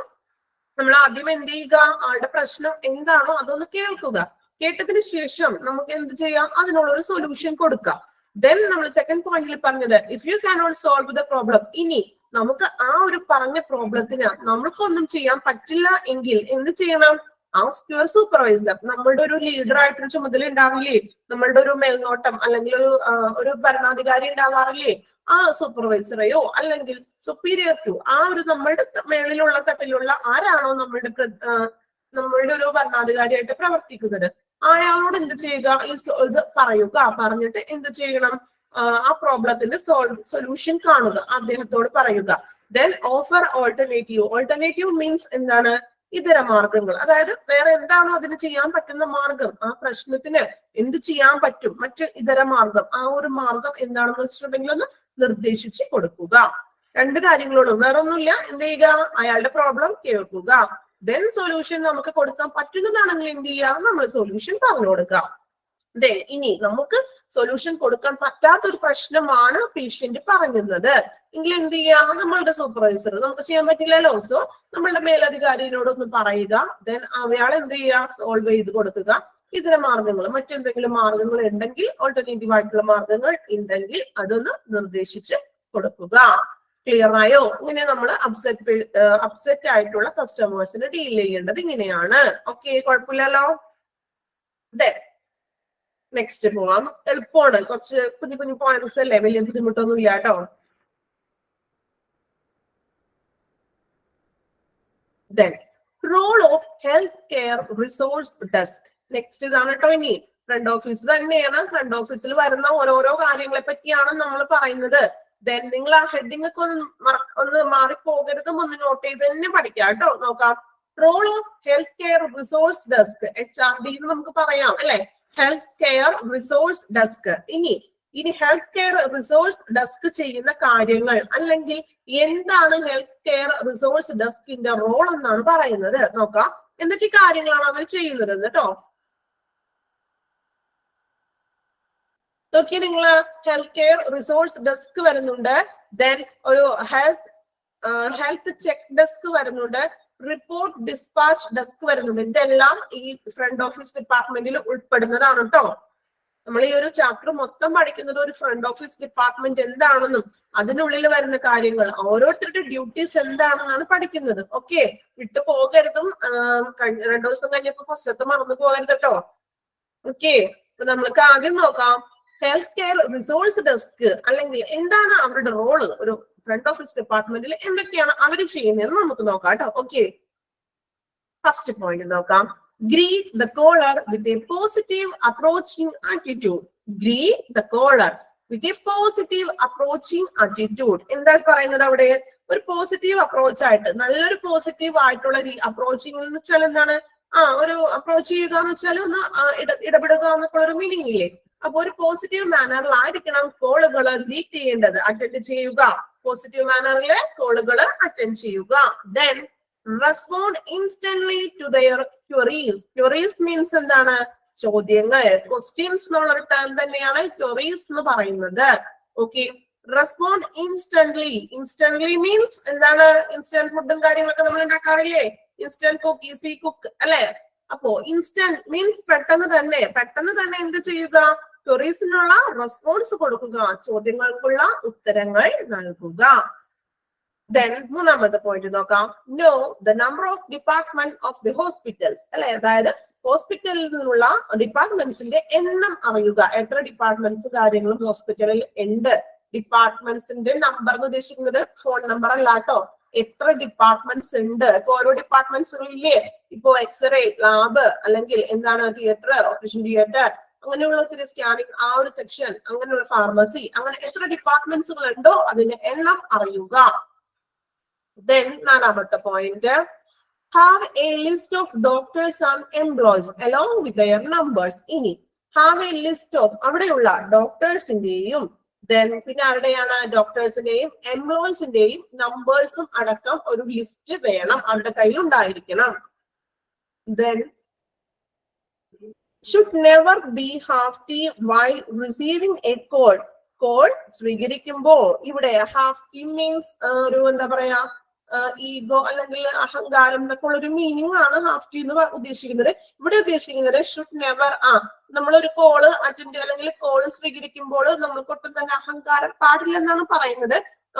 നമ്മൾ ആദ്യം എന്ത് ചെയ്യുക, ആളുടെ പ്രശ്നം എന്താണോ അതൊന്ന് കേൾക്കുക, കേട്ടതിന് ശേഷം നമുക്ക് എന്ത് ചെയ്യാം, അതിനുള്ള ഒരു സൊല്യൂഷൻ കൊടുക്കാം. ദെൻ നമ്മൾ സെക്കൻഡ് പോയിന്റിൽ പറഞ്ഞത്, if you cannot solve the problem, ഇനി നമുക്ക് ആ ഒരു പറഞ്ഞ പ്രോബ്ലത്തിന് നമുക്കൊന്നും ചെയ്യാൻ പറ്റില്ല എങ്കിൽ എന്ത് ചെയ്യണം, ആസ്ക് യുവർ സൂപ്പർവൈസർ. നമ്മളുടെ ഒരു ലീഡർ ആയിട്ടൊരു ചുമതല ഉണ്ടാവില്ലേ, നമ്മളുടെ ഒരു മേൽനോട്ടം അല്ലെങ്കിൽ ഒരു ഭരണാധികാരി ഉണ്ടാവാറില്ലേ, ആ സൂപ്പർവൈസറെയോ അല്ലെങ്കിൽ സുപ്പീരിയർ ടു ആ ഒരു നമ്മളുടെ മേളിലുള്ള തട്ടിലുള്ള ആരാണോ നമ്മളുടെ ഒരു ഭരണാധികാരിയായിട്ട് പ്രവർത്തിക്കുന്നത്, അയാളോട് എന്ത് ചെയ്യുക, ഇത് പറയുക. പറഞ്ഞിട്ട് എന്ത് ചെയ്യണം, ആ പ്രോബ്ലത്തിന്റെ സൊല്യൂഷൻ കാണുക, അദ്ദേഹത്തോട് പറയുക. Then offer alternative. Alternative means എന്താണ്, ഇതര മാർഗങ്ങൾ. അതായത് വേറെ എന്താണോ അതിന് ചെയ്യാൻ പറ്റുന്ന മാർഗം, ആ പ്രശ്നത്തിന് എന്ത് ചെയ്യാൻ പറ്റും, മറ്റ് ഇതര മാർഗം, ആ ഒരു മാർഗം എന്താണെന്ന് വെച്ചിട്ടുണ്ടെങ്കിൽ ഒന്ന് നിർദ്ദേശിച്ച് കൊടുക്കുക. രണ്ട് കാര്യങ്ങളോടും, വേറെ ഒന്നുമില്ല. എന്ത് ചെയ്യുക, അയാളുടെ പ്രോബ്ലം കേൾക്കുക. ദെൻ സൊല്യൂഷൻ നമുക്ക് കൊടുക്കാൻ പറ്റുന്നതാണെങ്കിൽ എന്ത് ചെയ്യുക, നമ്മൾ സൊല്യൂഷൻ പറഞ്ഞു കൊടുക്കുക. ദെൻ ഇനി നമുക്ക് സൊല്യൂഷൻ കൊടുക്കാൻ പറ്റാത്ത ഒരു പ്രശ്നമാണ് പേഷ്യന്റ് പറയുന്നത് എങ്കിൽ എന്ത് ചെയ്യുക, നമ്മളുടെ സൂപ്പർവൈസർ, നമുക്ക് ചെയ്യാൻ പറ്റില്ലല്ലോ, സോ നമ്മളുടെ മേലധികാരിയോടൊന്ന് പറയുക. ദെൻ അയാൾ എന്ത് ചെയ്യുക, സോൾവ് ചെയ്ത് കൊടുക്കുക. ഇതര മാർഗങ്ങൾ, മറ്റെന്തെങ്കിലും മാർഗങ്ങൾ ഉണ്ടെങ്കിൽ, ഓൾട്ടർനേറ്റീവ് ആയിട്ടുള്ള മാർഗങ്ങൾ ഉണ്ടെങ്കിൽ അതൊന്ന് നിർദ്ദേശിച്ച് കൊടുക്കുക. ക്ലിയർ ആയോ? ഇങ്ങനെ നമ്മൾ അപ്സെറ്റ് ആയിട്ടുള്ള കസ്റ്റമേഴ്സിനെ ഡീൽ ചെയ്യേണ്ടത് ഇങ്ങനെയാണ്. ഓക്കെ, കുഴപ്പമില്ലല്ലോ. നെക്സ്റ്റ് പോവാം. എളുപ്പമാണ്, കുറച്ച് കുഞ്ഞു കുഞ്ഞു പോയിന്റ്സ് അല്ലേ, വലിയ ബുദ്ധിമുട്ടൊന്നും ഇല്ല കേട്ടോ. Then role of healthcare resource desk. Next ഇതാണ് കേട്ടോ. ഇനി ഫ്രണ്ട് ഓഫീസ് തന്നെയാണ്. ഫ്രണ്ട് ഓഫീസിൽ വരുന്ന ഓരോരോ കാര്യങ്ങളെ പറ്റിയാണ് നമ്മൾ പറയുന്നത്. ദെൻ നിങ്ങൾ ആ ഹെഡിങ് ഒക്കെ ഒന്ന് മാറിപ്പോകരുതും, ഒന്ന് നോട്ട് ചെയ്ത് തന്നെ പഠിക്കാം കേട്ടോ. നോക്കാം. Role of health care resource desk, HRD എന്ന് നമുക്ക് പറയാം അല്ലെ, ഹെൽത്ത് കെയർ റിസോഴ്സ് ഡെസ്ക്. ഇനി ഹെൽത്ത് കെയർ റിസോഴ്സ് ഡെസ്ക് ചെയ്യുന്ന കാര്യങ്ങൾ, അല്ലെങ്കിൽ എന്താണ് ഹെൽത്ത് കെയർ റിസോഴ്സ് ഡെസ്കിന്റെ റോൾ എന്നാണ് പറയുന്നത്. നോക്കാം എന്തൊക്കെ കാര്യങ്ങളാണ് അവർ ചെയ്യുന്നത് കേട്ടോ. നോക്കി നിങ്ങള്, ഹെൽത്ത് കെയർ റിസോഴ്സ് ഡെസ്ക് വരുന്നുണ്ട്, ദെൻ ഒരു ഹെൽത്ത് ചെക്ക് ഡെസ്ക് വരുന്നുണ്ട്, റിപ്പോർട്ട് ഡിസ്പാച്ച് ഡെസ്ക് വരുന്നുണ്ട്. ഇതെല്ലാം ഈ ഫ്രണ്ട് ഓഫീസ് ഡിപ്പാർട്ട്മെന്റിൽ ഉൾപ്പെടുന്നതാണ് കേട്ടോ. നമ്മൾ ഈ ഒരു ചാപ്റ്റർ മൊത്തം പഠിക്കുന്നത് ഒരു ഫ്രണ്ട് ഓഫീസ് ഡിപ്പാർട്ട്മെന്റ് എന്താണെന്നും അതിനുള്ളിൽ വരുന്ന കാര്യങ്ങൾ, ഓരോരുത്തരുടെ ഡ്യൂട്ടീസ് എന്താണെന്നാണ് പഠിക്കുന്നത്. ഓക്കെ, വിട്ടു പോകരുതും. 2 ദിവസം കഴിഞ്ഞപ്പോ ഫസ്റ്റത്തെ മറന്നു പോകരുത് കേട്ടോ. ഓക്കെ, അപ്പൊ നമ്മൾക്ക് ആദ്യം നോക്കാം ഹെൽത്ത് കെയർ റിസോഴ്സ് ഡെസ്ക്, അല്ലെങ്കിൽ എന്താണ് അവരുടെ റോള്, ഒരു ഫ്രണ്ട് ഓഫീസ് ഡിപ്പാർട്ട്മെന്റിൽ എന്തൊക്കെയാണ് അവർ ചെയ്യുന്നതെന്ന് നമുക്ക് നോക്കാം കേട്ടോ. ഓക്കെ, ഫസ്റ്റ് പോയിന്റ് നോക്കാം. Greet the caller with a positive approaching attitude. Greet the caller with a positive approaching attitude. എന്താ പറയുന്നത് അവിടെ? ഒരു പോസിറ്റീവ് അപ്രോച്ച് ആയിട്ട്, നല്ലൊരു പോസിറ്റീവ് ആയിട്ടുള്ള അപ്രോച്ചിങ് എന്ന് വെച്ചാൽ എന്താണ്, ഒരു അപ്രോച്ച് ചെയ്യുക എന്ന് വെച്ചാൽ ഒന്ന് ഇടപെടുക എന്നൊക്കെ ഒരു മീനിങ് ഇല്ലേ. അപ്പൊ ഒരു പോസിറ്റീവ് മാനറിലായിരിക്കണം കോളുകൾ ഗ്രീറ്റ് ചെയ്യേണ്ടത്, അറ്റൻഡ് ചെയ്യുക. പോസിറ്റീവ് മാനറിലെ കോളുകൾ അറ്റൻഡ് ചെയ്യുക. Then respond instantly to their queries. Queries means എന്താണ്? ചോദ്യങ്ങൾ. ക്വസ്റ്റ്യൻസ് എന്നുള്ളൊരു ടേം തന്നെയാണ് ക്വറീസ് എന്ന് പറയുന്നത്. Okay, respond instantly. Instantly means എന്താണ്? ഇൻസ്റ്റന്റ് ഫുഡും കാര്യങ്ങളൊക്കെ നമ്മൾ ഉണ്ടാക്കാറില്ലേ, ഇൻസ്റ്റന്റ് കുക്ക്, ഈസി കുക്ക് അല്ലെ. അപ്പോ ഇൻസ്റ്റന്റ് മീൻസ് പെട്ടെന്ന് തന്നെ എന്ത് ചെയ്യുക? ക്വറീസിനുള്ള റെസ്പോൺസ് കൊടുക്കുക, ചോദ്യങ്ങൾക്കുള്ള ഉത്തരങ്ങൾ നൽകുക. Then മൂന്നാമത്തെ പോയിന്റ് നോക്കാം. Know the number of department of the hospitals. അല്ലെ, അതായത് ഹോസ്പിറ്റലിൽ നിന്നുള്ള ഡിപ്പാർട്ട്മെന്റ്സിന്റെ എണ്ണം അറിയുക. എത്ര ഡിപ്പാർട്ട്മെന്റ്സ് കാര്യങ്ങളും ഹോസ്പിറ്റലിൽ ഉണ്ട്. ഡിപ്പാർട്ട്മെന്റ്സിന്റെ നമ്പർ എന്ന് ഉദ്ദേശിക്കുന്നത് ഫോൺ നമ്പർ അല്ല കേട്ടോ, എത്ര ഡിപ്പാർട്ട്മെന്റ്സ് ഉണ്ട്. ഇപ്പൊ ഓരോ ഡിപ്പാർട്ട്മെന്റ്സുകളില്ലേ, ഇപ്പോ എക്സ്റേ ലാബ്, അല്ലെങ്കിൽ എന്താണ് തിയേറ്റർ, ഓപ്പറേഷൻ തിയേറ്റർ, അങ്ങനെയുള്ള സ്കാനിങ് ആ ഒരു സെക്ഷൻ, അങ്ങനെയുള്ള ഫാർമസി, അങ്ങനെ എത്ര ഡിപ്പാർട്ട്മെന്റ്സുകൾ ഉണ്ടോ അതിന്റെ എണ്ണം അറിയുക. Then നാലാമത്തെ point, have a list of doctors and employees along with their numbers. ഇനി have a list of, അവിടെയുള്ള ഡോക്ടേഴ്സിന്റെയും ദെൻ പിന്നെ ആരുടെയാണ് ഡോക്ടേഴ്സിന്റെയും എംപ്ലോയീസിന്റെയും നമ്പേഴ്സും അടക്കം ഒരു ലിസ്റ്റ് വേണം, അവരുടെ കയ്യിൽ ഉണ്ടായിരിക്കണം. Then should never be hafty while receiving a call. Call സ്വീകരിക്കുമ്പോൾ ഇവിടെ ഹാഫ്റ്റി മീൻസ് ഒരു എന്താ പറയാ ഈഗോ അല്ലെങ്കിൽ അഹങ്കാരം എന്നൊക്കെ ഉള്ള ഒരു മീനിങ് ആണ് ഹാഫ്റ്റി എന്ന് ഉദ്ദേശിക്കുന്നത്. ഇവിടെ ഉദ്ദേശിക്കുന്നത് ഷുഡ് നെവർ നമ്മളൊരു കോള് അറ്റൻഡ് അല്ലെങ്കിൽ കോള് സ്വീകരിക്കുമ്പോൾ നമ്മൾക്കൊട്ടും തന്നെ അഹങ്കാരം പാടില്ല എന്നാണ് പറയുന്നത്.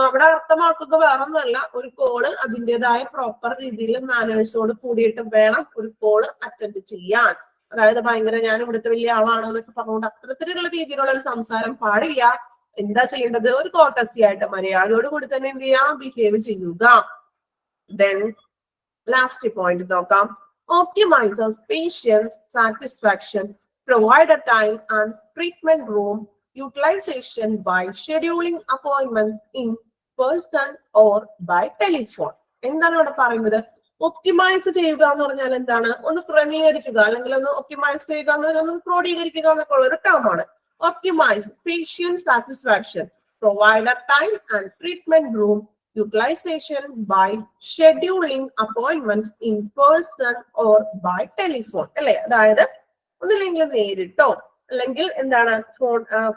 അവിടെ അർത്ഥമാക്കുക വേറൊന്നുമല്ല, ഒരു കോള് അതിൻ്റെതായ പ്രോപ്പർ രീതിയിൽ മാനേഴ്സോട് കൂടിയിട്ട് വേണം ഒരു കോള് അറ്റൻഡ് ചെയ്യാൻ. അതായത് ഭയങ്കര ഞാൻ ഇവിടുത്തെ വലിയ ആളാണ് എന്നൊക്കെ പറഞ്ഞുകൊണ്ട് അത്തരത്തിലുള്ള രീതിയിലുള്ള ഒരു സംസാരം പാടില്ല. എന്താ ചെയ്യേണ്ടത്? ഒരു കോർട്ടസി ആയിട്ട് മര്യാദയോട് കൂടി തന്നെ എന്ത് ചെയ്യാം, ബിഹേവ് ചെയ്യുക. ദെൻ ലാസ്റ്റ് പോയിന്റ് നോക്കാം. Optimises patients satisfaction, provide a time and treatment room utilisation by scheduling appointments in person or by telephone. എന്താണ് ഇവിടെ പറയുന്നത്? ഒപ്റ്റിമൈസ് ചെയ്യുക എന്ന് പറഞ്ഞാൽ എന്താണ്? ഒന്ന് ക്രമീകരിക്കുക അല്ലെങ്കിൽ ഒന്ന് ഒപ്റ്റിമൈസ് ചെയ്യുക എന്ന് ക്രോഡീകരിക്കുക എന്നൊക്കെ ഉള്ള ഒരു ടേം ആണ്. Optimise patient satisfaction, provide time and treatment room utilisation by scheduling appointments in person or by telephone. അല്ലെ, അതായത് ഒന്നില്ലെങ്കിൽ നേരിട്ടോ അല്ലെങ്കിൽ എന്താണ്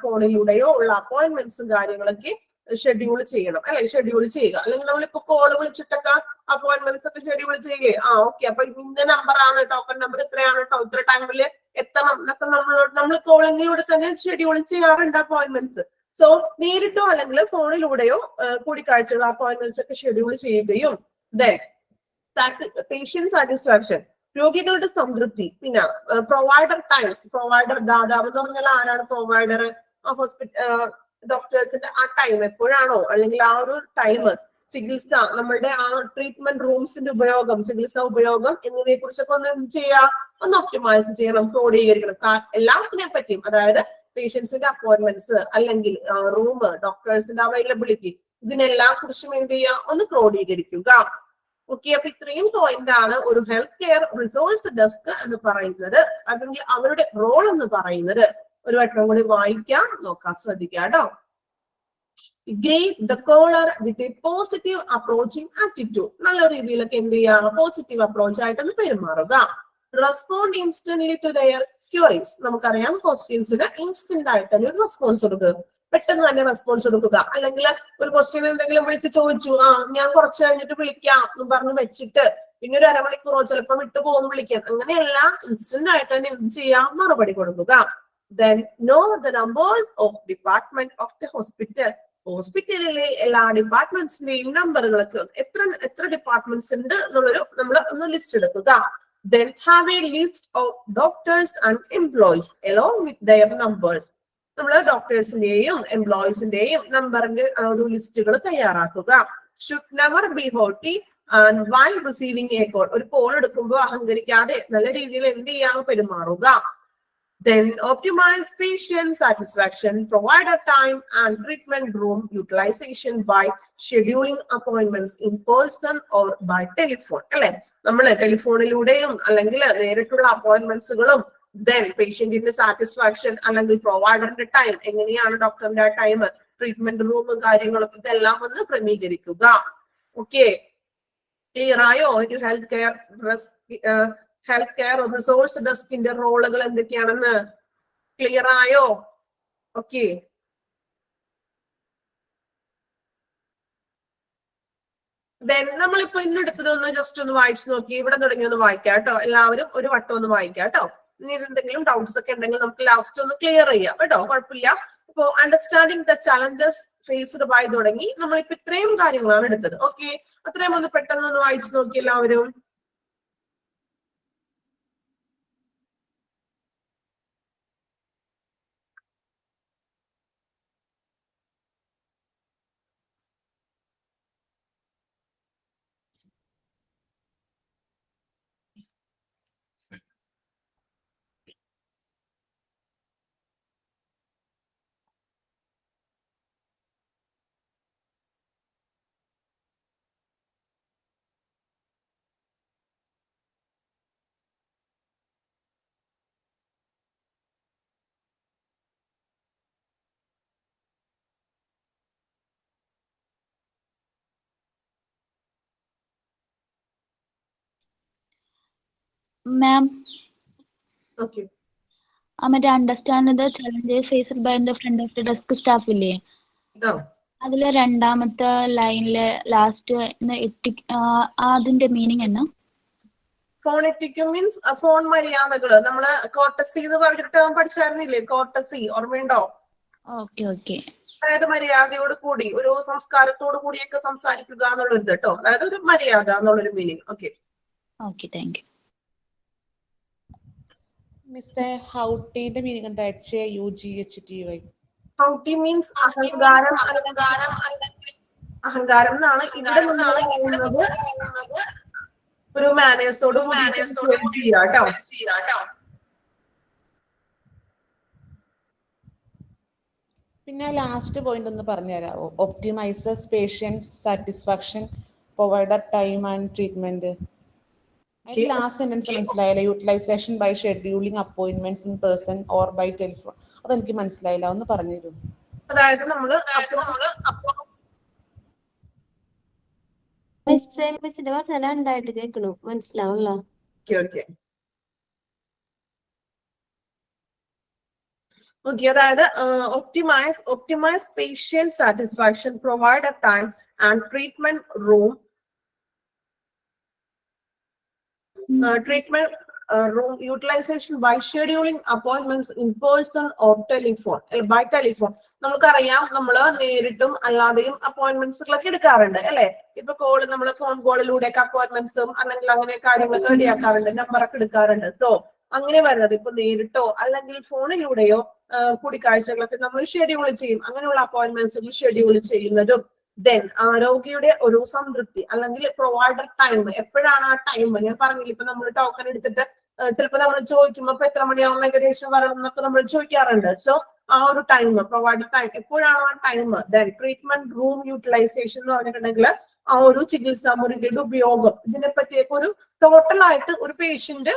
ഫോണിലൂടെയോ ഉള്ള അപ്പോയിന്റ്മെന്റ്സും കാര്യങ്ങളൊക്കെ ഷെഡ്യൂൾ ചെയ്യണം. അല്ലെ, ഷെഡ്യൂൾ ചെയ്യുക. അല്ലെങ്കിൽ നമ്മളിപ്പോ കോള് വിളിച്ചിട്ടൊക്കെ അപ്പോയിന്റ്മെന്റ്സ് ഒക്കെ ഷെഡ്യൂൾ ചെയ്യേ, ഓക്കെ അപ്പൊ ഇന്ന നമ്പർ ആണ്, ടോക്കൺ നമ്പർ ഇത്രയാണ് കേട്ടോ, ഇത്ര ടൈമിൽ എത്തണം എന്നൊക്കെ നമ്മൾ കോളിങ്ങിലൂടെ തന്നെ ഷെഡ്യൂൾ ചെയ്യാറുണ്ട് അപ്പോയിന്റ്മെന്റ്സ്. സോ നേരിട്ടോ അല്ലെങ്കിൽ ഫോണിലൂടെയോ കൂടിക്കാഴ്ചകൾ അപ്പോയിന്റ്മെന്റ്സ് ഒക്കെ ഷെഡ്യൂൾ ചെയ്യുകയും ദെൻ പേഷ്യന്റ് സാറ്റിസ്ഫാക്ഷൻ രോഗികളുടെ സംതൃപ്തി, പിന്നെ പ്രൊവൈഡർ ടൈം, പ്രൊവൈഡർ ദാതാവ് എന്ന് പറഞ്ഞാൽ ആരാണ് പ്രൊവൈഡർ? ഡോക്ടേഴ്സിന്റെ ആ ടൈം എപ്പോഴാണോ അല്ലെങ്കിൽ ആ ഒരു ടൈം ചികിത്സ നമ്മളുടെ ആ ട്രീറ്റ്മെന്റ് റൂംസിന്റെ ഉപയോഗം, ചികിത്സാ ഉപയോഗം എന്നിവയെ കുറിച്ചൊക്കെ ഒന്ന് ചെയ്യാം, ഒന്ന് ഒപ്റ്റിമൈസ് ചെയ്യണം, ക്രോഡീകരിക്കണം. എല്ലാത്തിനെ പറ്റിയും, അതായത് പേഷ്യൻസിന്റെ അപ്പോയിന്റ്മെന്റ്സ് അല്ലെങ്കിൽ റൂം, ഡോക്ടേഴ്സിന്റെ അവൈലബിലിറ്റി, ഇതിനെല്ലാം കുറിച്ചും എന്ത് ചെയ്യുക, ഒന്ന് ക്രോഡീകരിക്കുക. ഓക്കെ, അപ്പൊ ഇത്രയും പോയിന്റ് ആണ് ഒരു ഹെൽത്ത് കെയർ റിസോഴ്സ് ഡെസ്ക് എന്ന് പറയുന്നത്, അല്ലെങ്കിൽ അവരുടെ റോൾ എന്ന് പറയുന്നത്. ഒരു വട്ടം കൂടി വായിക്കാം, നോക്കാൻ ശ്രദ്ധിക്കുക കേട്ടോ. Greet the caller with a positive approaching attitude. നല്ല രീതിയിലൊക്കെ എന്ത് ചെയ്യുക, പോസിറ്റീവ് അപ്രോച്ച് ആയിട്ടൊന്ന് പെരുമാറുക. Respond instantly to their queries. നമുക്കറിയാം ക്വസ്റ്റ്യൻസിന് ഇൻസ്റ്റന്റ് ആയിട്ട് തന്നെ ഒരു റെസ്പോൺസ് കൊടുക്കുക, പെട്ടെന്ന് തന്നെ റെസ്പോൺസ് കൊടുക്കുക. അല്ലെങ്കിൽ ഒരു ക്വസ്റ്റ്യൻ എന്തെങ്കിലും വിളിച്ച് ചോദിച്ചു, ഞാൻ കുറച്ച് കഴിഞ്ഞിട്ട് വിളിക്കാം എന്ന് പറഞ്ഞ് വെച്ചിട്ട് പിന്നെ ഒരു അരമണിക്കൂറോ ചിലപ്പോൾ വിട്ടു പോകും വിളിക്കാൻ, അങ്ങനെയല്ല, ഇൻസ്റ്റന്റ് ആയിട്ട് തന്നെ എന്ത് ചെയ്യാം, മറുപടി കൊടുക്കുക. Then know the numbers of department of the hospital. ഹോസ്പിറ്റലിലെ എല്ലാ ഡിപ്പാർട്ട്മെന്റ്സിന്റെയും നമ്പറുകളൊക്കെ എത്ര ഡിപ്പാർട്ട്മെന്റ്സ് ഉണ്ട് എന്നുള്ളൊരു നമ്മൾ ഒന്ന് ലിസ്റ്റ് എടുക്കുക. Then have a list of doctors and employees along with their numbers. നമ്മൾ ഡോക്ടേഴ്സിന്റെയും എംപ്ലോയീസിന്റെയും നമ്പറിന്റെ ഒരു ലിസ്റ്റുകൾ തയ്യാറാക്കുക. Should never be haughty and while receiving a call. ഒരു കോൾ എടുക്കുമ്പോൾ അഹങ്കരിക്കാതെ നല്ല രീതിയിൽ എന്ത് ചെയ്യാൻ പെരുമാറുക. Then optimize patient satisfaction, provide a time and treatment room utilization by scheduling appointments in person or by telephone. അല്ലെ, നമ്മൾ ടെലിഫോണിലൂടെയും അല്ലെങ്കിൽ നേരിട്ടുള്ള അപ്പോയിന്റ്മെന്റ്സുകളും ദെൻ പേഷ്യന്റിന്റെ സാറ്റിസ്ഫാക്ഷൻ അല്ലെങ്കിൽ പ്രൊവൈഡറിന്റെ ടൈം, എങ്ങനെയാണ് ഡോക്ടറിന്റെ ടൈം, ട്രീറ്റ്മെന്റ് റൂമും കാര്യങ്ങളും ഇതെല്ലാം ഒന്ന് ക്രമീകരിക്കുക. ഓക്കെ, ക്ലിയർ ആയോ? ഒരു ഹെൽത്ത് കെയർ റിസോഴ്സ് ഡെസ്കിന്റെ റോളുകൾ എന്തൊക്കെയാണെന്ന് ക്ലിയർ ആയോ? ഓക്കെ, ദെൻ നമ്മളിപ്പോ ഇന്ന് എടുത്തതൊന്ന് ജസ്റ്റ് ഒന്ന് വായിച്ചു നോക്കി, ഇവിടെ തുടങ്ങി ഒന്ന് വായിക്കാം കേട്ടോ. എല്ലാവരും ഒരു വട്ടം ഒന്ന് വായിക്കാം കേട്ടോ. ഇനി എന്തെങ്കിലും ഡൗട്ട്സ് ഒക്കെ ഉണ്ടെങ്കിൽ നമുക്ക് ലാസ്റ്റ് ഒന്ന് ക്ലിയർ ചെയ്യാം കേട്ടോ, കുഴപ്പമില്ല. ഇപ്പോ understanding the challenges faced by തുടങ്ങി നമ്മളിപ്പോ ഇത്രയും കാര്യങ്ങളാണ് എടുത്തത്. ഓക്കെ, അത്രയും ഒന്ന് പെട്ടെന്ന് ഒന്ന് വായിച്ചു നോക്കി എല്ലാവരും. Ma'am, okay. മറ്റേ understand the challenges faced by the front of the desk staff ഇല്ലേ, അതിലെ രണ്ടാമത്തെ ലൈനിലെ ലാസ്റ്റ് അതിന്റെ മീനിങ് എന്നാ? ഫോണെറ്റിക്സ് മീൻസ് ഫോൺ മര്യാദകള്. നമ്മള് കോർട്ടസി എന്ന് പറഞ്ഞിട്ട് പഠിച്ചായിരുന്നില്ലേ? കോർട്ടസി ഓർമ്മയുണ്ടോ? Okay okay. അതായത് മര്യാദയോട് കൂടി, ഒരു സംസ്കാരത്തോടു കൂടിയൊക്കെ സംസാരിക്കുക എന്നുള്ളൊരു കേട്ടോ. അതായത് ഒരു മര്യാദ എന്നുള്ളൊരു meaning. Okay okay, thank you. മിസ്സേ, ഹൗട്ടിന്റെ മീനിങ് എന്താ? HAUGHTY. ഹൗട്ടി മീൻസ് അഹങ്കാരം. അഹങ്കാരം എന്നാണ് ഇവിടെ നമ്മൾ പറയുന്നത്. ഒരു മാനേഴ്സോട് കൂടി ചെയ്യാട്ടോ. പിന്നെ ലാസ്റ്റ് പോയിന്റ് ഒന്ന് പറഞ്ഞുതരാമോ? Optimises patients satisfaction, provider time and treatment. അതിന്റെ ലാസ്റ്റ് സെന്റൻസ് മനസ്സിലായില്ല. Utilisation by scheduling appointments in person or by telephone. അതെനിക്ക് മനസ്സിലായില്ല, ഒന്ന് പറഞ്ഞു തരൂ. അതായത് നമ്മള് മിസ്സിന്റെ പറഞ്ഞ രണ്ടായിട്ട് കേൾക്കണു, മനസ്സിലാവണല്ലോ. ഓക്കെ, അതായത് optimise patient satisfaction, provide a time and treatment room utilization by scheduling appointments in person or telephone. By telephone നമുക്കറിയാം, നമ്മള് നേരിട്ടും അല്ലാതെയും അപ്പോയിന്റ്മെന്റ്സുകളൊക്കെ എടുക്കാറുണ്ട് അല്ലെ? ഇപ്പൊ കോള്, നമ്മള് ഫോൺ കോളിലൂടെയൊക്കെ അപ്പോയിന്റ്മെന്റ്സും അല്ലെങ്കിൽ അങ്ങനെ കാര്യങ്ങളൊക്കെ റെഡിയാക്കാറുണ്ട്, നമ്പറൊക്കെ എടുക്കാറുണ്ട്. സോ അങ്ങനെ വരുന്നത് ഇപ്പൊ നേരിട്ടോ അല്ലെങ്കിൽ ഫോണിലൂടെയോ കൂടിക്കാഴ്ചകളൊക്കെ നമ്മൾ ഷെഡ്യൂൾ ചെയ്യും. അങ്ങനെയുള്ള അപ്പോയിന്റ്മെന്റ്സുകൾ ഷെഡ്യൂൾ ചെയ്യുന്നതും ദെൻ രോഗിയുടെ ഒരു സംതൃപ്തി അല്ലെങ്കിൽ പ്രൊവൈഡർ ടൈം. എപ്പോഴാണ് ആ ടൈം? ഞാൻ പറഞ്ഞില്ല, ഇപ്പൊ നമ്മൾ ടോക്കൺ എടുത്തിട്ട് ചിലപ്പോൾ നമ്മൾ ചോദിക്കുമ്പോൾ ഇപ്പൊ എത്ര മണിയാവും ഏകദേശം വരണം എന്നൊക്കെ നമ്മൾ ചോദിക്കാറുണ്ട്. സോ ആ ഒരു ടൈം, പ്രൊവൈഡർ ടൈം, എപ്പോഴാണ് ആ time? Then treatment room utilisation എന്ന് പറഞ്ഞിട്ടുണ്ടെങ്കിൽ ആ ഒരു ചികിത്സാ മുറികളുടെ ഉപയോഗം, ഇതിനെ പറ്റിയൊക്കെ ഒരു ടോട്ടൽ ആയിട്ട് ഒരു പേഷ്യന്റ്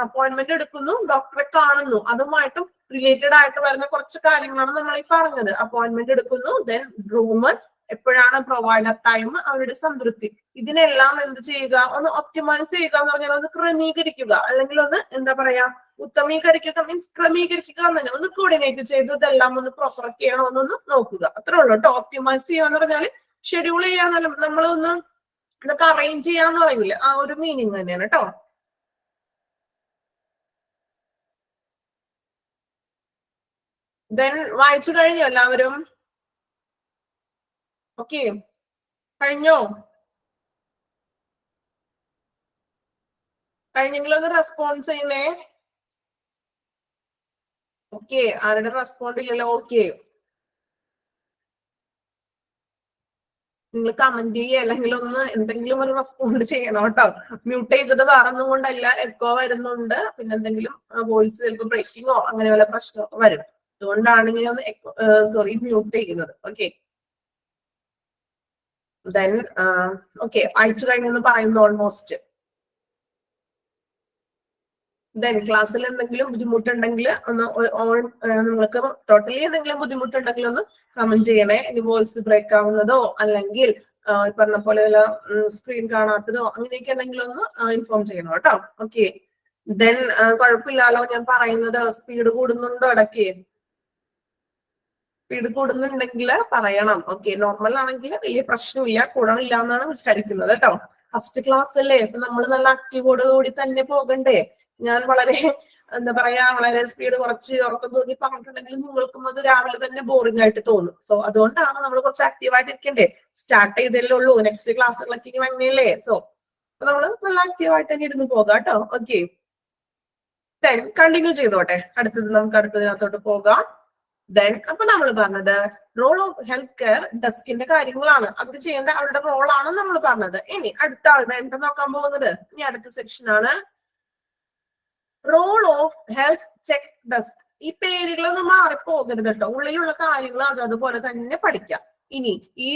അപ്പോയിന്റ്മെന്റ് എടുക്കുന്നു, ഡോക്ടറെ കാണുന്നു, അതുമായിട്ടും റിലേറ്റഡ് ആയിട്ട് വരുന്ന കുറച്ച് കാര്യങ്ങളാണ് നമ്മൾ ഈ പറഞ്ഞത്. അപ്പോയിന്റ്മെന്റ് എടുക്കുന്നു, ദെൻ റൂം, എപ്പോഴാണ് പ്രൊവൈഡർ ടൈം, അവരുടെ സംതൃപ്തി. ഇതിനെല്ലാം എന്ത് ചെയ്യുക? ഒന്ന് ഒപ്റ്റിമൈസ് ചെയ്യുക എന്ന് പറഞ്ഞാൽ ഒന്ന് ക്രമീകരിക്കുക, അല്ലെങ്കിൽ ഒന്ന് എന്താ പറയാ, ഉത്തമീകരിക്കുക മീൻസ് ക്രമീകരിക്കുക എന്നല്ല, ഒന്ന് കോർഡിനേറ്റ് ചെയ്ത് ഇതെല്ലാം ഒന്ന് പ്രോപ്പർ ചെയ്യണമെന്നൊന്ന് നോക്കുക. അത്രേ ഉള്ളൂ കേട്ടോ. ഒപ്റ്റിമൈസ് ചെയ്യാന്ന് പറഞ്ഞാൽ ഷെഡ്യൂൾ ചെയ്യാന്നല്ല, നമ്മളൊന്ന് ഇതൊക്കെ അറേഞ്ച് ചെയ്യാന്ന് പറയില്ല, ആ ഒരു മീനിങ് തന്നെയാണ് കേട്ടോ. ദെൻ വായിച്ചു കഴിഞ്ഞോ എല്ലാവരും? ഓക്കെ, കഴിഞ്ഞോ? കഴിഞ്ഞെങ്കിലൊന്ന് റെസ്പോൺസ് ചെയ്യണേ. ഓക്കെ, ആരുടെ റെസ്പോണ്ട് ഇല്ലല്ലോ? ഓക്കെ, നിങ്ങൾ കമന്റ് ചെയ്യുക, അല്ലെങ്കിൽ ഒന്ന് എന്തെങ്കിലും ഒരു റെസ്പോണ്ട് ചെയ്യണം കേട്ടോ. മ്യൂട്ട് ചെയ്തത് വേറൊന്നും കൊണ്ടല്ല, എക്കോ വരുന്നുണ്ട്, പിന്നെ എന്തെങ്കിലും വോയിസ് ചിലപ്പോൾ ബ്രേക്കിങ്ങോ അങ്ങനെ വല്ല പ്രശ്നമൊക്കെ വരും. അതുകൊണ്ടാണ് ഇങ്ങനെ ഒന്ന് മ്യൂട്ട് ചെയ്യുന്നത്. ഓക്കെ, ദെൻ ഓക്കെ, അയച്ചു കഴിഞ്ഞെന്ന് പറയുന്നു ഓൾമോസ്റ്റ്. ദെൻ ക്ലാസ്സിൽ എന്തെങ്കിലും ബുദ്ധിമുട്ടുണ്ടെങ്കിൽ ഒന്ന് നിങ്ങൾക്ക് ടോട്ടലി എന്തെങ്കിലും ബുദ്ധിമുട്ടുണ്ടെങ്കിൽ ഒന്ന് കമന്റ് ചെയ്യണേ. ഇനി വോയിസ് ബ്രേക്ക് ആവുന്നതോ അല്ലെങ്കിൽ പറഞ്ഞ പോലെ സ്ക്രീൻ കാണാത്തതോ അങ്ങനെയൊക്കെ ഉണ്ടെങ്കിൽ ഒന്ന് ഇൻഫോം ചെയ്യണം കേട്ടോ. ഓക്കെ, ദെൻ കുഴപ്പമില്ലല്ലോ ഞാൻ പറയുന്നത്? സ്പീഡ് കൂടുന്നുണ്ടോ ഇടയ്ക്ക്? സ്പീഡ് കൂടുന്നുണ്ടെങ്കിൽ പറയണം. ഓക്കെ, നോർമൽ ആണെങ്കിൽ വലിയ പ്രശ്നമില്ല, കൂടണില്ല എന്നാണ് വിചാരിക്കുന്നത് കേട്ടോ. ഫസ്റ്റ് ക്ലാസ് അല്ലേ, അപ്പൊ നമ്മൾ നല്ല ആക്റ്റീവോട് കൂടി തന്നെ പോകണ്ടേ. ഞാൻ വളരെ എന്താ പറയാ, വളരെ സ്പീഡ് കുറച്ച് ഉറക്കം തോന്നി പറഞ്ഞിട്ടുണ്ടെങ്കിൽ നിങ്ങൾക്കും അത് രാവിലെ തന്നെ ബോറിംഗ് ആയിട്ട് തോന്നും. സോ അതുകൊണ്ടാണ് നമ്മൾ കുറച്ച് ആക്റ്റീവായിട്ട് ഇരിക്കണ്ടേ. സ്റ്റാർട്ട് ചെയ്തല്ലേ ഉള്ളൂ, നെക്സ്റ്റ് ക്ലാസ്സുകളൊക്കെ ഇനി വന്നല്ലേ. സോ അപ്പൊ നമ്മള് നല്ല ആക്റ്റീവായിട്ട് തന്നെ ഇരുന്ന് പോകാം കേട്ടോ. ഓക്കെ, കണ്ടിന്യൂ ചെയ്തോട്ടെ. നമുക്ക് അടുത്തതിനകത്തോട്ട് പോകാം. ദെൻ അപ്പൊ നമ്മൾ പറഞ്ഞത് റോൾ ഓഫ് ഹെൽത്ത് കെയർ ഡെസ്കിന്റെ കാര്യങ്ങളാണ്. അവർ ചെയ്യേണ്ട അവരുടെ റോളാണ് നമ്മൾ പറഞ്ഞത്. ഇനി അടുത്ത ആളുടെ എന്താ നോക്കാൻ പോകുന്നത്? ഇനി അടുത്ത സെക്ഷൻ ആണ് role of health check desk. ഈ പേരുകളൊന്നും മാറിപ്പോകരുത് കേട്ടോ. ഉള്ളിലുള്ള കാര്യങ്ങൾ അതുപോലെ തന്നെ പഠിക്കാം. ഇനി ഈ